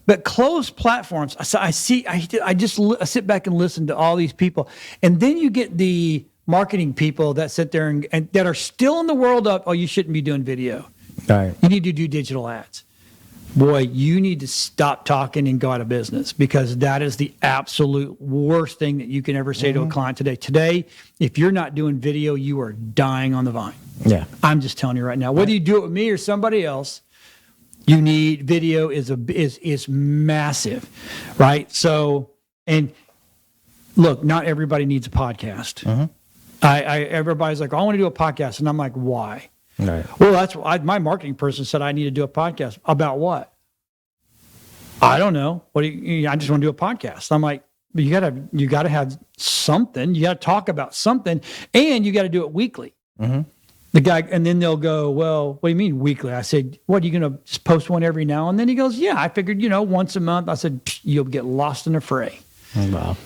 Speaker 1: But closed platforms. I sit back and listen to all these people, and then you get the marketing people that sit there and that are still in the world of, "Oh, you shouldn't be doing video.
Speaker 2: Right.
Speaker 1: You need to do digital ads." Boy, you need to stop talking and go out of business, because that is the absolute worst thing that you can ever say to a client today. Today, if you're not doing video, you are dying on the vine.
Speaker 2: Yeah.
Speaker 1: I'm just telling you right now, whether you do it with me or somebody else, you need video is massive, right? So, and look, not everybody needs a podcast. Everybody's like, "Oh, I want to do a podcast." And I'm like, "Why?"
Speaker 2: Right.
Speaker 1: Well, that's my marketing person said I need to do a podcast. About what? I don't know. I just want to do a podcast. I'm like, you gotta have something. You gotta talk about something, and you got to do it weekly. The guy, and then they'll go, "Well, what do you mean weekly?" I said, "What, are you gonna just post one every now and then?" He goes, "Yeah, I figured, once a month." I said, "You'll get lost in the fray."
Speaker 2: Wow.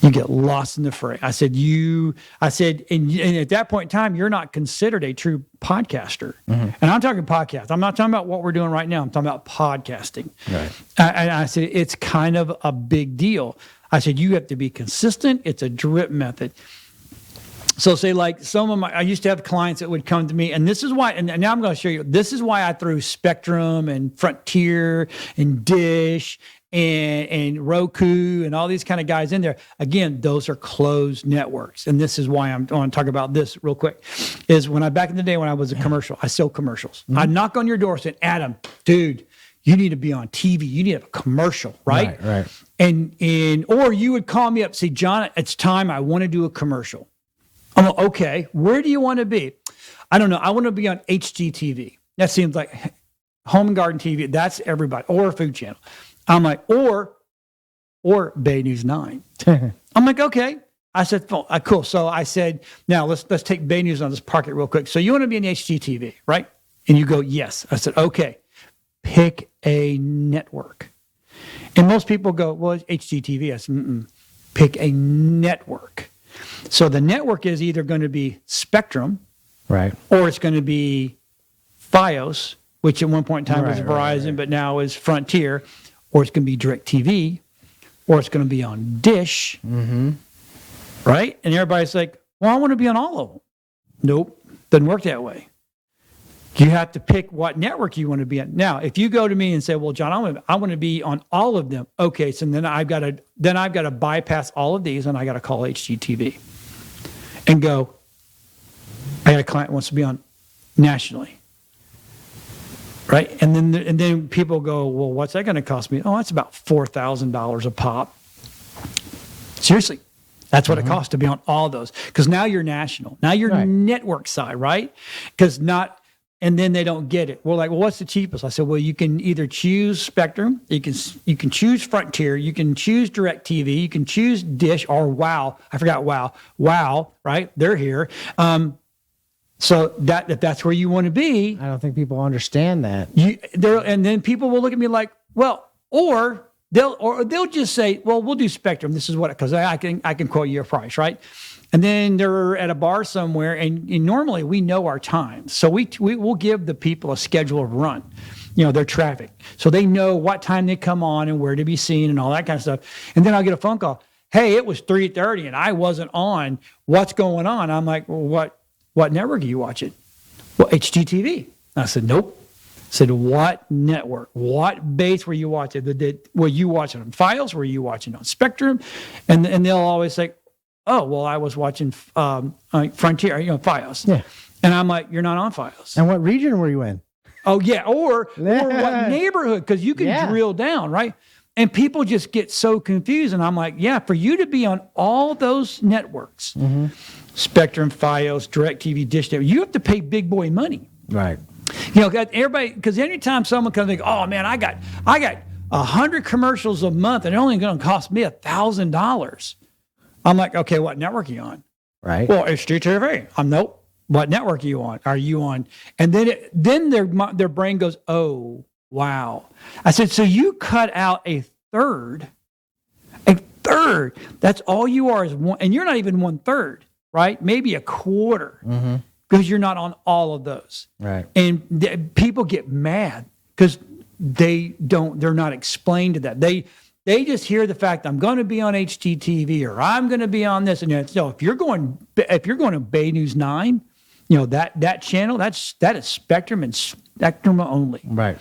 Speaker 1: You get lost in the fray. I said, and at that point in time, you're not considered a true podcaster. And I'm talking podcast. I'm not talking about what we're doing right now. I'm talking about podcasting.
Speaker 2: Right.
Speaker 1: And I said, it's kind of a big deal. I said, you have to be consistent. It's a drip method. So say like I used to have clients that would come to me, and this is why, and now I'm going to show you, this is why I threw Spectrum and Frontier and Dish and Roku and all these kind of guys in there. Again, those are closed networks. And this is why I want to talk about this real quick, is back in the day when I was a commercial, I sell commercials. I'd knock on your door saying, "Adam, dude, you need to be on TV. You need to have a commercial," right?
Speaker 2: Right.
Speaker 1: Or you would call me up and say, "John, it's time. I want to do a commercial." I'm like, "Okay, where do you want to be?" "I don't know. I want to be on HGTV." That seems like Home and Garden TV. That's everybody. Or Food Channel. I'm like, or Bay News 9. I'm like, okay. I said, cool. So I said, now let's take Bay News on this, park it real quick. So you want to be an HGTV, right? And you go, yes. I said, okay, pick a network. And most people go, well, it's HGTV. I said, pick a network. So the network is either going to be Spectrum,
Speaker 2: right,
Speaker 1: or it's going to be Fios, which at one point in time was Verizon, but now is Frontier, or it's going to be DirecTV, or it's going to be on Dish, right? And everybody's like, well, I want to be on all of them. Nope, doesn't work that way. You have to pick what network you want to be on. Now, if you go to me and say, well, John, I want to be on all of them. Okay, so then I've got to bypass all of these, and I got to call HGTV and go, I got a client who wants to be on nationally. Right? And then people go, well, what's that going to cost me? Oh, that's about $4,000 a pop. Seriously. That's what it costs to be on all those. Because now you're national. Now you're network side, right? And then they don't get it. We're like, well, what's the cheapest? I said, well, you can either choose Spectrum, you can choose Frontier, you can choose DirecTV, you can choose Dish or Wow. I forgot Wow. Wow, right? They're here. So if that's where you want to be,
Speaker 2: I don't think people understand that.
Speaker 1: And then people will look at me like, well, or they'll just say, well, we'll do Spectrum. This is what, because I can quote you a price, right? And then they're at a bar somewhere, and normally we know our times. So we'll give the people a schedule of run, their traffic. So they know what time they come on and where to be seen and all that kind of stuff. And then I'll get a phone call. Hey, it was 3:30 and I wasn't on. What's going on? I'm like, well, what network are you watching? Well, HGTV. I said, nope. I said, what network? What base were you watching? Were you watching on Fios? Were you watching on Spectrum? And they'll always say, oh, well, I was watching Frontier, Fios. Yeah. And I'm like, you're not on Fios.
Speaker 2: And what region were you in?
Speaker 1: Oh, yeah. Or what neighborhood? Because you can drill down, right? And people just get so confused. And I'm like, yeah, for you to be on all those networks, Spectrum, Fios, DirecTV, Dish, you have to pay big boy money.
Speaker 2: Right.
Speaker 1: Everybody, because anytime someone comes and think, oh, man, I got 100 commercials a month and they're only going to cost me $1,000. I'm like, okay, what network are you on?
Speaker 2: Right.
Speaker 1: Well, HGTV. Nope. What network are you on? And then their brain goes, oh, wow. I said, so you cut out a third. That's all you are is one, and you're not even 1/3, right? Maybe a quarter, because you're not on all of those.
Speaker 2: Right.
Speaker 1: And people get mad because they're not explained to that. They just hear the fact I'm going to be on HGTV or I'm going to be on this. And so if you're going to Bay News 9, that channel, that is Spectrum and Spectrum only.
Speaker 2: Right.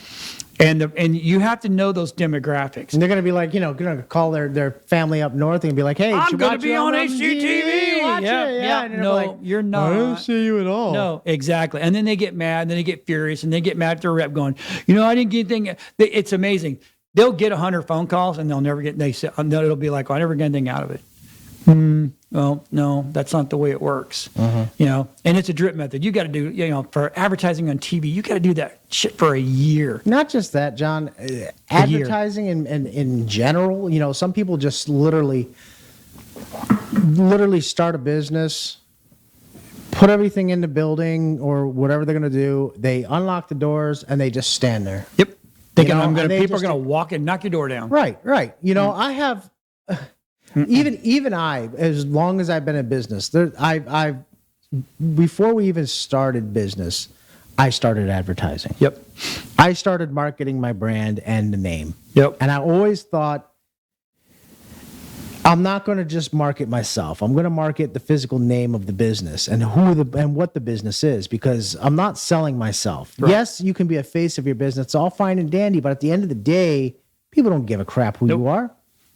Speaker 1: And you have to know those demographics.
Speaker 2: And they're going to be like, going to call their family up north and be like, hey,
Speaker 1: I'm going to be on HGTV. Yeah. No, like, you're not.
Speaker 2: I don't see you at all.
Speaker 1: No, exactly. And then they get mad, and then they get furious, and they get mad at their rep going, I didn't get anything. It's amazing. They'll get 100 phone calls and they'll never get, it'll be like, I never get anything out of it. Well, no, that's not the way it works. And it's a drip method. You got to do, for advertising on TV, you got to do that shit for a year.
Speaker 2: Not just that, John, advertising and in general, some people just literally start a business, put everything in the building or whatever they're going to do. They unlock the doors and they just stand there.
Speaker 1: Yep. Thinking people are going to walk and knock your door down.
Speaker 2: Right. I have, even I, as long as I've been in business, before we even started business, I started advertising.
Speaker 1: Yep.
Speaker 2: I started marketing my brand and the name.
Speaker 1: Yep.
Speaker 2: And I always thought, I'm not going to just market myself. I'm going to market the physical name of the business and what the business is, because I'm not selling myself. Right. Yes, you can be a face of your business. It's all fine and dandy, but at the end of the day, people don't give a crap who you are.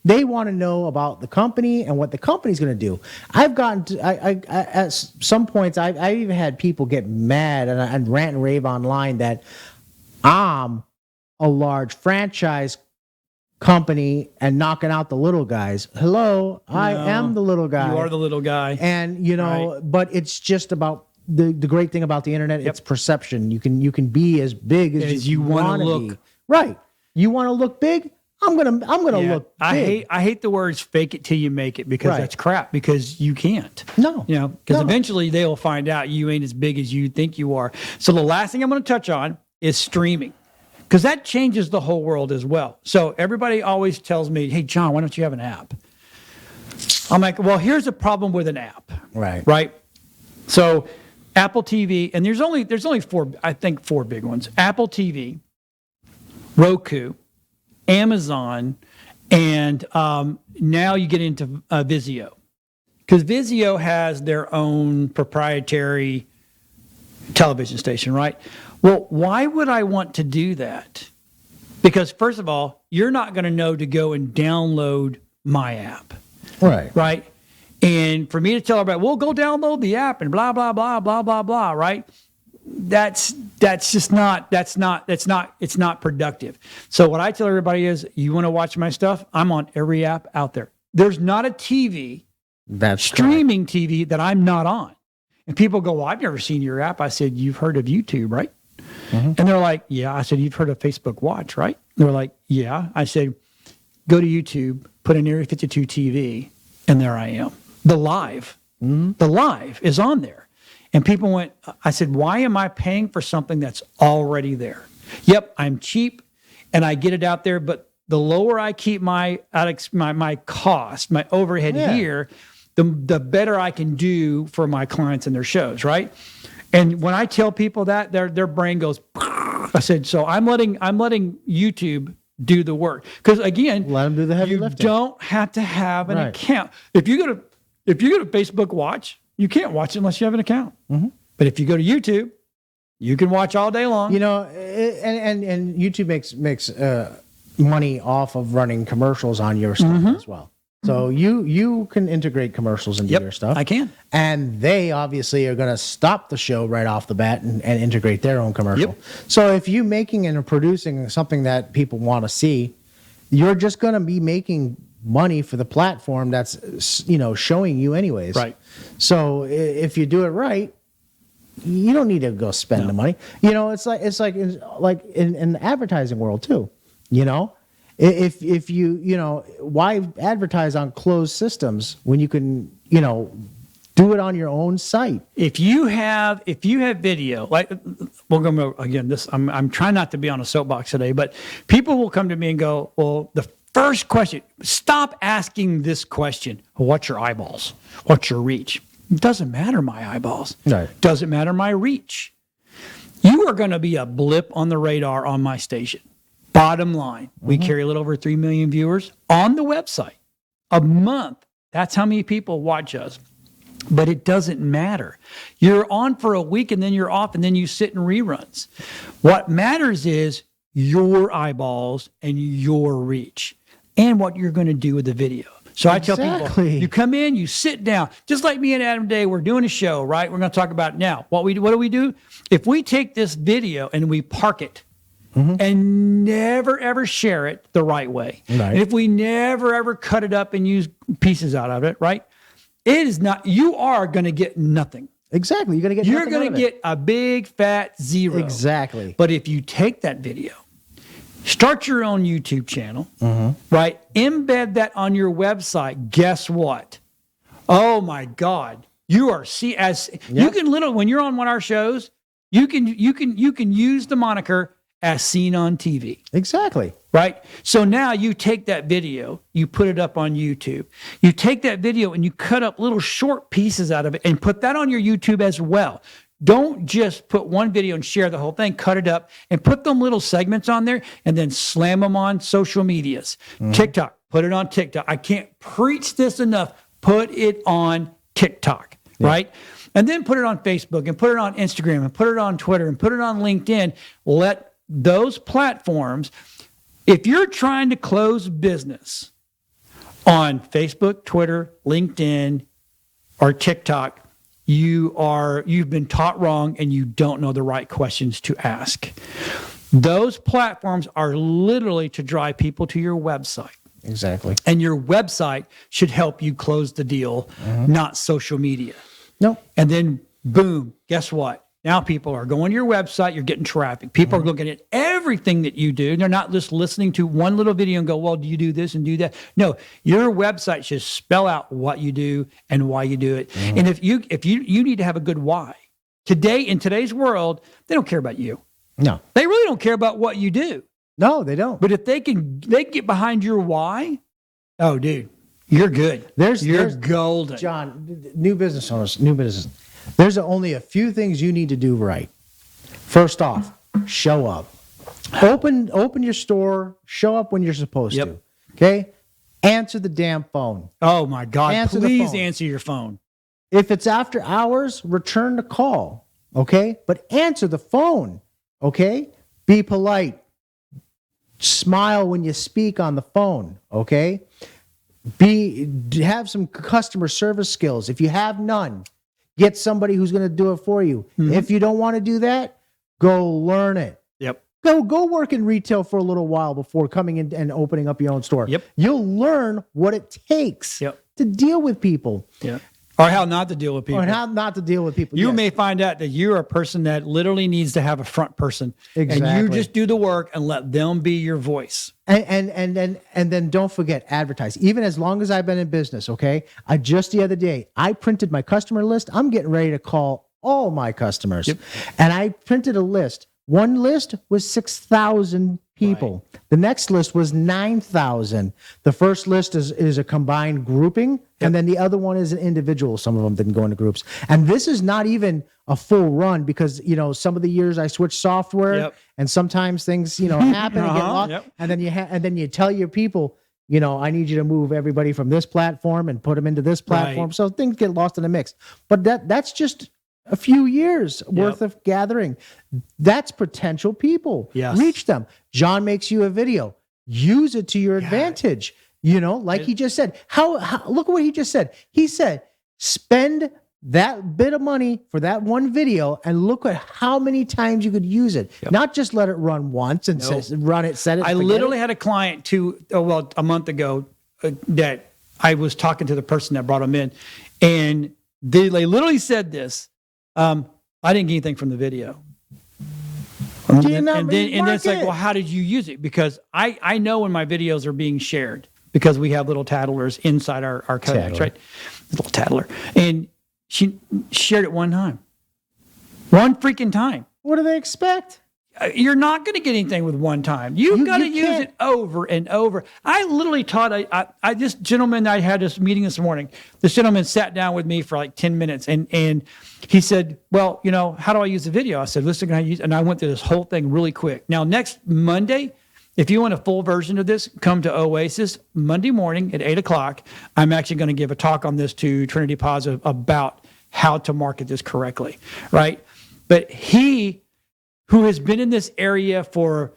Speaker 2: They want to know about the company and what the company's going to do. I've gotten to, at some points, I even had people get mad and rant and rave online that I'm a large franchise company and knocking out the little guys. Hello, I am the little guy.
Speaker 1: You are the little guy.
Speaker 2: And right. But it's just about the great thing about the internet. It's perception. You can be as big as you want to look. Right. You want to look big? I'm gonna
Speaker 1: Yeah.
Speaker 2: look.
Speaker 1: I hate the words "fake it till you make it" because
Speaker 2: Right.
Speaker 1: that's crap. Because you can't.
Speaker 2: No.
Speaker 1: Because
Speaker 2: No.
Speaker 1: eventually they will find out you ain't as big as you think you are. So the last thing I'm going to touch on is streaming, because that changes the whole world as well. So everybody always tells me, "Hey, John, why don't you have an app?" I'm like, "Well, here's a problem with an app." Right. So Apple TV, and there's only four big ones: Apple TV, Roku, Amazon, and now you get into Vizio, because Vizio has their own proprietary television station, right? Well, why would I want to do that? Because first of all, you're not going to know to go and download my app, right? And for me to tell everybody, well, go download the app and blah blah blah blah blah blah, right? It's not productive. So what I tell everybody is, you want to watch my stuff? I'm on every app out there. There's not a TV,
Speaker 2: That's
Speaker 1: streaming TV, that I'm not on. And people go, well, I've never seen your app. I said, you've heard of YouTube, right?
Speaker 2: Mm-hmm.
Speaker 1: And they're like, yeah. I said, you've heard of Facebook Watch, right? They're like, yeah. I said, go to YouTube, put in Area 52 TV, and there I am. The live is on there. And people went, I said, why am I paying for something that's already there? Yep, I'm cheap and I get it out there, but the lower I keep my cost, my overhead here, the better I can do for my clients and their shows, right? And when I tell people that, their brain goes, I said, so I'm letting YouTube do the work. Because again,
Speaker 2: let them do the heavy lifting.
Speaker 1: You don't have to have an account. If you go to Facebook Watch, you can't watch it unless you have an account. Mm-hmm. But if you go to YouTube, you can watch all day long.
Speaker 2: You know, and YouTube makes money off of running commercials on your stuff as well. So you can integrate commercials into your stuff.
Speaker 1: I can.
Speaker 2: And they obviously are going to stop the show right off the bat and integrate their own commercial.
Speaker 1: Yep.
Speaker 2: So if you're making and producing something that people want to see, you're just going to be making money for the platform that's, showing you anyways.
Speaker 1: Right.
Speaker 2: So if you do it right, you don't need to go spend the money. It's like in the advertising world too. If you why advertise on closed systems when you can do it on your own site? If you have
Speaker 1: video, like we're going to again, this I'm trying not to be on a soapbox today, but people will come to me and go, well, the first question, stop asking this question. What's your eyeballs? What's your reach? It doesn't matter my eyeballs.
Speaker 2: Right.
Speaker 1: Doesn't matter my reach. You are going to be a blip on the radar on my station. Bottom line, we carry a little over 3 million viewers on the website a month. That's how many people watch us. But it doesn't matter. You're on for a week and then you're off and then you sit in reruns. What matters is your eyeballs and your reach and what you're going to do with the video. So I tell people, you come in, you sit down, just like me and Adam today, we're doing a show, right? We're going to talk about it now. What do we do? If we take this video and we park it, and never, ever share it the right way. Right. And if we never, ever cut it up and use pieces out of it, right? It is not, you are going to get nothing.
Speaker 2: Exactly. You're
Speaker 1: going to get a big fat zero.
Speaker 2: Exactly.
Speaker 1: But if you take that video, start your own YouTube channel, right? Embed that on your website. Guess what? Oh my God. You are you can literally, when you're on one of our shows, you can use the moniker as seen on TV.
Speaker 2: Exactly.
Speaker 1: Right? So now you take that video, you put it up on YouTube. You take that video and you cut up little short pieces out of it and put that on your YouTube as well. Don't just put one video and share the whole thing. Cut it up and put them little segments on there and then slam them on social medias. TikTok, put it on TikTok. I can't preach this enough. Put it on TikTok, right? And then put it on Facebook and put it on Instagram and put it on Twitter and put it on LinkedIn. Let those platforms, if you're trying to close business on Facebook, Twitter, LinkedIn, or TikTok, you've been taught wrong and you don't know the right questions to ask. Those platforms are literally to drive people to your website.
Speaker 2: Exactly.
Speaker 1: And your website should help you close the deal, not social media.
Speaker 2: No.
Speaker 1: And then boom, guess what? Now people are going to your website. You're getting traffic. People are looking at everything that you do. They're not just listening to one little video and go, well, do you do this and do that? No, your website should spell out what you do and why you do it. And if you need to have a good why. Today, in today's world, they don't care about you.
Speaker 2: No.
Speaker 1: They really don't care about what you do.
Speaker 2: No, they don't.
Speaker 1: But if they can get behind your why, oh, dude, you're good. You're golden.
Speaker 2: John, new business owners, new business. There's only a few things you need to do right. First off, show up. Open your store. Show up when you're supposed to. Okay? Answer the damn phone.
Speaker 1: Oh, my God. Please answer your phone.
Speaker 2: If it's after hours, return the call. Okay? But answer the phone. Okay? Be polite. Smile when you speak on the phone. Okay? Have some customer service skills. If you have none, get somebody who's going to do it for you. If you don't want to do that, go learn it.
Speaker 1: Yep.
Speaker 2: Go work in retail for a little while before coming in and opening up your own store.
Speaker 1: Yep.
Speaker 2: You'll learn what it takes to deal with people.
Speaker 1: Yeah. Or how not to deal with people.
Speaker 2: Or how not to deal with people.
Speaker 1: You may find out that you're a person that literally needs to have a front person.
Speaker 2: Exactly.
Speaker 1: And you just do the work and let them be your voice.
Speaker 2: And then don't forget, advertise. Even as long as I've been in business, okay? Just the other day, I printed my customer list. I'm getting ready to call all my customers.
Speaker 1: Yep.
Speaker 2: And I printed a list. One list was 6,000 people. Right. The next list was 9,000. The first list is a combined grouping, and then the other one is an individual. Some of them didn't go into groups. And this is not even a full run because, some of the years I switched software and sometimes things, happen and get lost. And then you tell your people, I need you to move everybody from this platform and put them into this platform. Right. So things get lost in the mix. But that's just a few years worth of gathering. That's potential people.
Speaker 1: Yes.
Speaker 2: Reach them. John makes you a video. Use it to your advantage. Like he just said. How look at what he just said. He said, spend that bit of money for that one video and look at how many times you could use it. Yep. Not just let it run once and set it.
Speaker 1: I literally had a client a month ago that I was talking to the person that brought him in, and they literally said this. I didn't get anything from the video. And then it's like, well, how did you use it? Because I know when my videos are being shared because we have little tattlers inside our codecs, right? Little tattler. And she shared it one time. One freaking time.
Speaker 2: What do they expect?
Speaker 1: You're not going to get anything with one time. You've got to use it over and over. I literally taught this gentleman, I had this meeting this morning. This gentleman sat down with me for like 10 minutes and he said, well, how do I use the video? I said, listen, and I went through this whole thing really quick. Now, next Monday, if you want a full version of this, come to Oasis Monday morning at 8:00. I'm actually going to give a talk on this to Trinity Positive about how to market this correctly, right? But who has been in this area for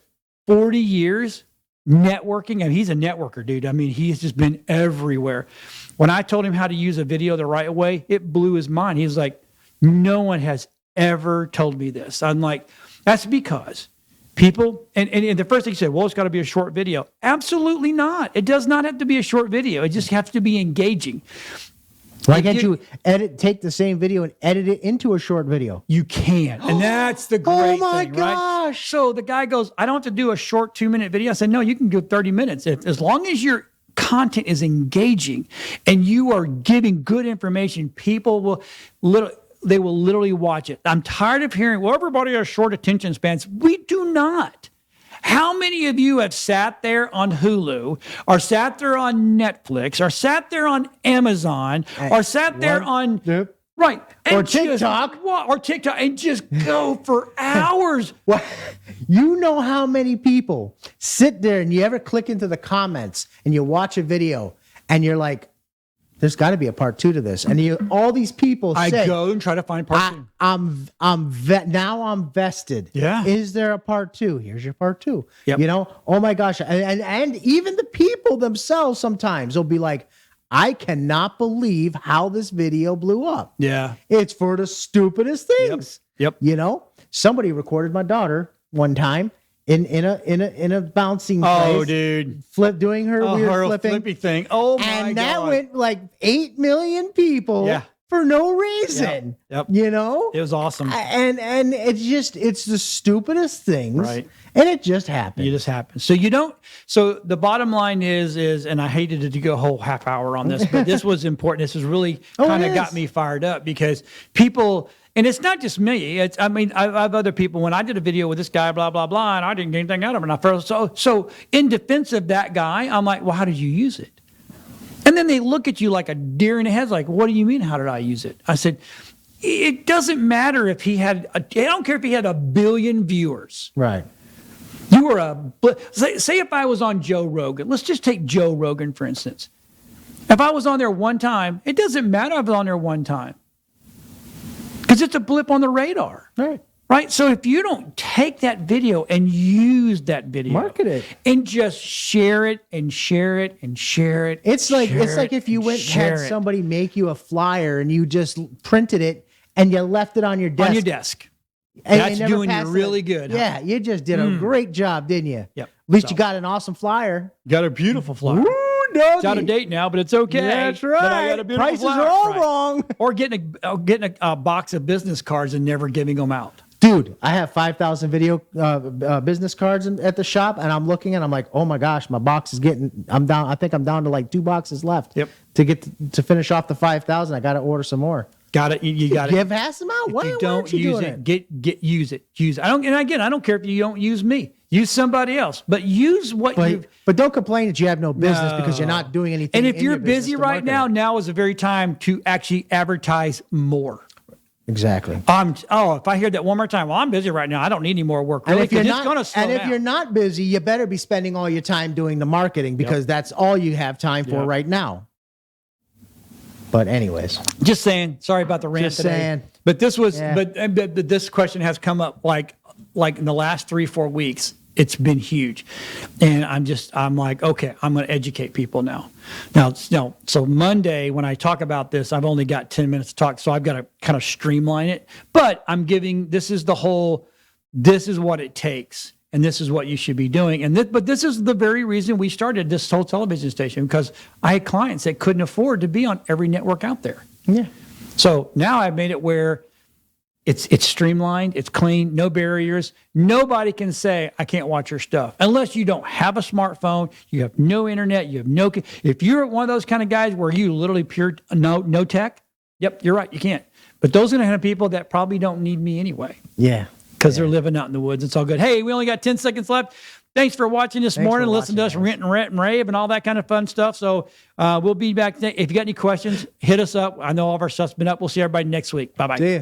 Speaker 1: 40 years, networking. He's a networker, dude. He's just been everywhere. When I told him how to use a video the right way, it blew his mind. He was like, no one has ever told me this. I'm like, that's because people, and the first thing he said, well, it's got to be a short video. Absolutely not. It does not have to be a short video. It just has to be engaging.
Speaker 2: Why can't you take the same video and edit it into a short video?
Speaker 1: You can. And that's the great thing,
Speaker 2: my
Speaker 1: right?
Speaker 2: gosh.
Speaker 1: So the guy goes, I don't have to do a short 2-minute video. I said, no, you can do 30 minutes. As long as your content is engaging and you are giving good information, people will literally watch it. I'm tired of hearing, well, everybody has short attention spans. We do not. How many of you have sat there on Hulu or sat there on Netflix or sat there on Amazon or sat there on right
Speaker 2: or TikTok
Speaker 1: and just go for hours?
Speaker 2: Well, you know how many people sit there and you ever click into the comments and you watch a video and you're like, there's got to be a part 2 to this. And all these people say,
Speaker 1: I go and try to find part 2.
Speaker 2: I'm vested.
Speaker 1: Yeah.
Speaker 2: Is there a part 2? Here's your part 2.
Speaker 1: Yep.
Speaker 2: Oh my gosh. And even the people themselves sometimes will be like, I cannot believe how this video blew up.
Speaker 1: Yeah.
Speaker 2: It's for the stupidest things.
Speaker 1: Yep.
Speaker 2: Somebody recorded my daughter one time in a bouncing place.
Speaker 1: Oh, dude.
Speaker 2: Doing her weird
Speaker 1: flippy thing. Oh, my God.
Speaker 2: And that went like 8 million people for no reason.
Speaker 1: Yep.
Speaker 2: You know?
Speaker 1: It was awesome.
Speaker 2: And it's the stupidest things.
Speaker 1: Right.
Speaker 2: And it just happened.
Speaker 1: It just happens. So the bottom line is, and I hated to go a whole half hour on this, but this was important. This was really kind of got me fired up because people, and it's not just me. I have other people. When I did a video with this guy, blah, blah, blah, and I didn't get anything out of it. And I felt so in defense of that guy, I'm like, well, how did you use it? And then they look at you like a deer in the head, like, what do you mean, how did I use it? I said, it doesn't matter if he had, I don't care if he had 1 billion viewers.
Speaker 2: Right.
Speaker 1: You were say if I was on Joe Rogan, let's just take Joe Rogan, for instance. If I was on there one time, it doesn't matter if I was on there one time because it's a blip on the radar. Right. So if you don't take that video and use that video,
Speaker 2: market it,
Speaker 1: and just share it and share it and share it.
Speaker 2: It's like if you went and had somebody make you a flyer and you just printed it and you left it on your desk.
Speaker 1: On your desk.
Speaker 2: And
Speaker 1: that's doing you really good.
Speaker 2: Yeah, huh? You just did a great job, didn't you?
Speaker 1: Yep.
Speaker 2: At least you got an awesome flyer.
Speaker 1: Got a beautiful flyer.
Speaker 2: Woo, doggy.
Speaker 1: It's out of date now, but it's okay.
Speaker 2: That's right.
Speaker 1: But I got a beautiful
Speaker 2: Prices
Speaker 1: flyer.
Speaker 2: are all wrong.
Speaker 1: Or getting a box of business cards and never giving them out.
Speaker 2: Dude, I have 5,000 video business cards at the shop, and I'm looking and I'm like, oh my gosh, my box is I'm down. I think I'm down to like 2 boxes left.
Speaker 1: Yep.
Speaker 2: To get to finish off the 5,000, I got to order some more.
Speaker 1: Got it. You got it.
Speaker 2: Give half them out. Why don't you
Speaker 1: use it? Use it. Use it. I don't care if you don't use me. Use somebody else. But use what you.
Speaker 2: But don't complain that you have no business because you're not doing anything.
Speaker 1: And if you're busy right now is a very time to actually advertise more.
Speaker 2: Exactly.
Speaker 1: If I hear that one more time, well, I'm busy right now. I don't need any more work. Really,
Speaker 2: and if you're not busy, you better be spending all your time doing the marketing because that's all you have time for right now. But anyways,
Speaker 1: just saying. Sorry about the rant today.
Speaker 2: Saying.
Speaker 1: But this was. Yeah. But this question has come up like in the last 3-4 weeks. It's been huge, and I'm like, okay, I'm going to educate people now. So Monday when I talk about this, I've only got 10 minutes to talk, so I've got to kind of streamline it. But this is what it takes. And this is what you should be doing. But this is the very reason we started this whole television station, because I had clients that couldn't afford to be on every network out there.
Speaker 2: Yeah.
Speaker 1: So now I've made it where it's streamlined, it's clean, no barriers. Nobody can say, I can't watch your stuff. Unless you don't have a smartphone, you have no internet, you have if you're one of those kind of guys where you literally pure no tech, yep, you're right, you can't. But those are the kind of people that probably don't need me anyway.
Speaker 2: Yeah.
Speaker 1: Because they're living out in the woods. It's all good. Hey, we only got 10 seconds left. Thanks for watching this morning. Listen to us rant and rave and all that kind of fun stuff. So we'll be back. If you got any questions, hit us up. I know all of our stuff's been up. We'll see everybody next week. Bye-bye.
Speaker 2: See ya.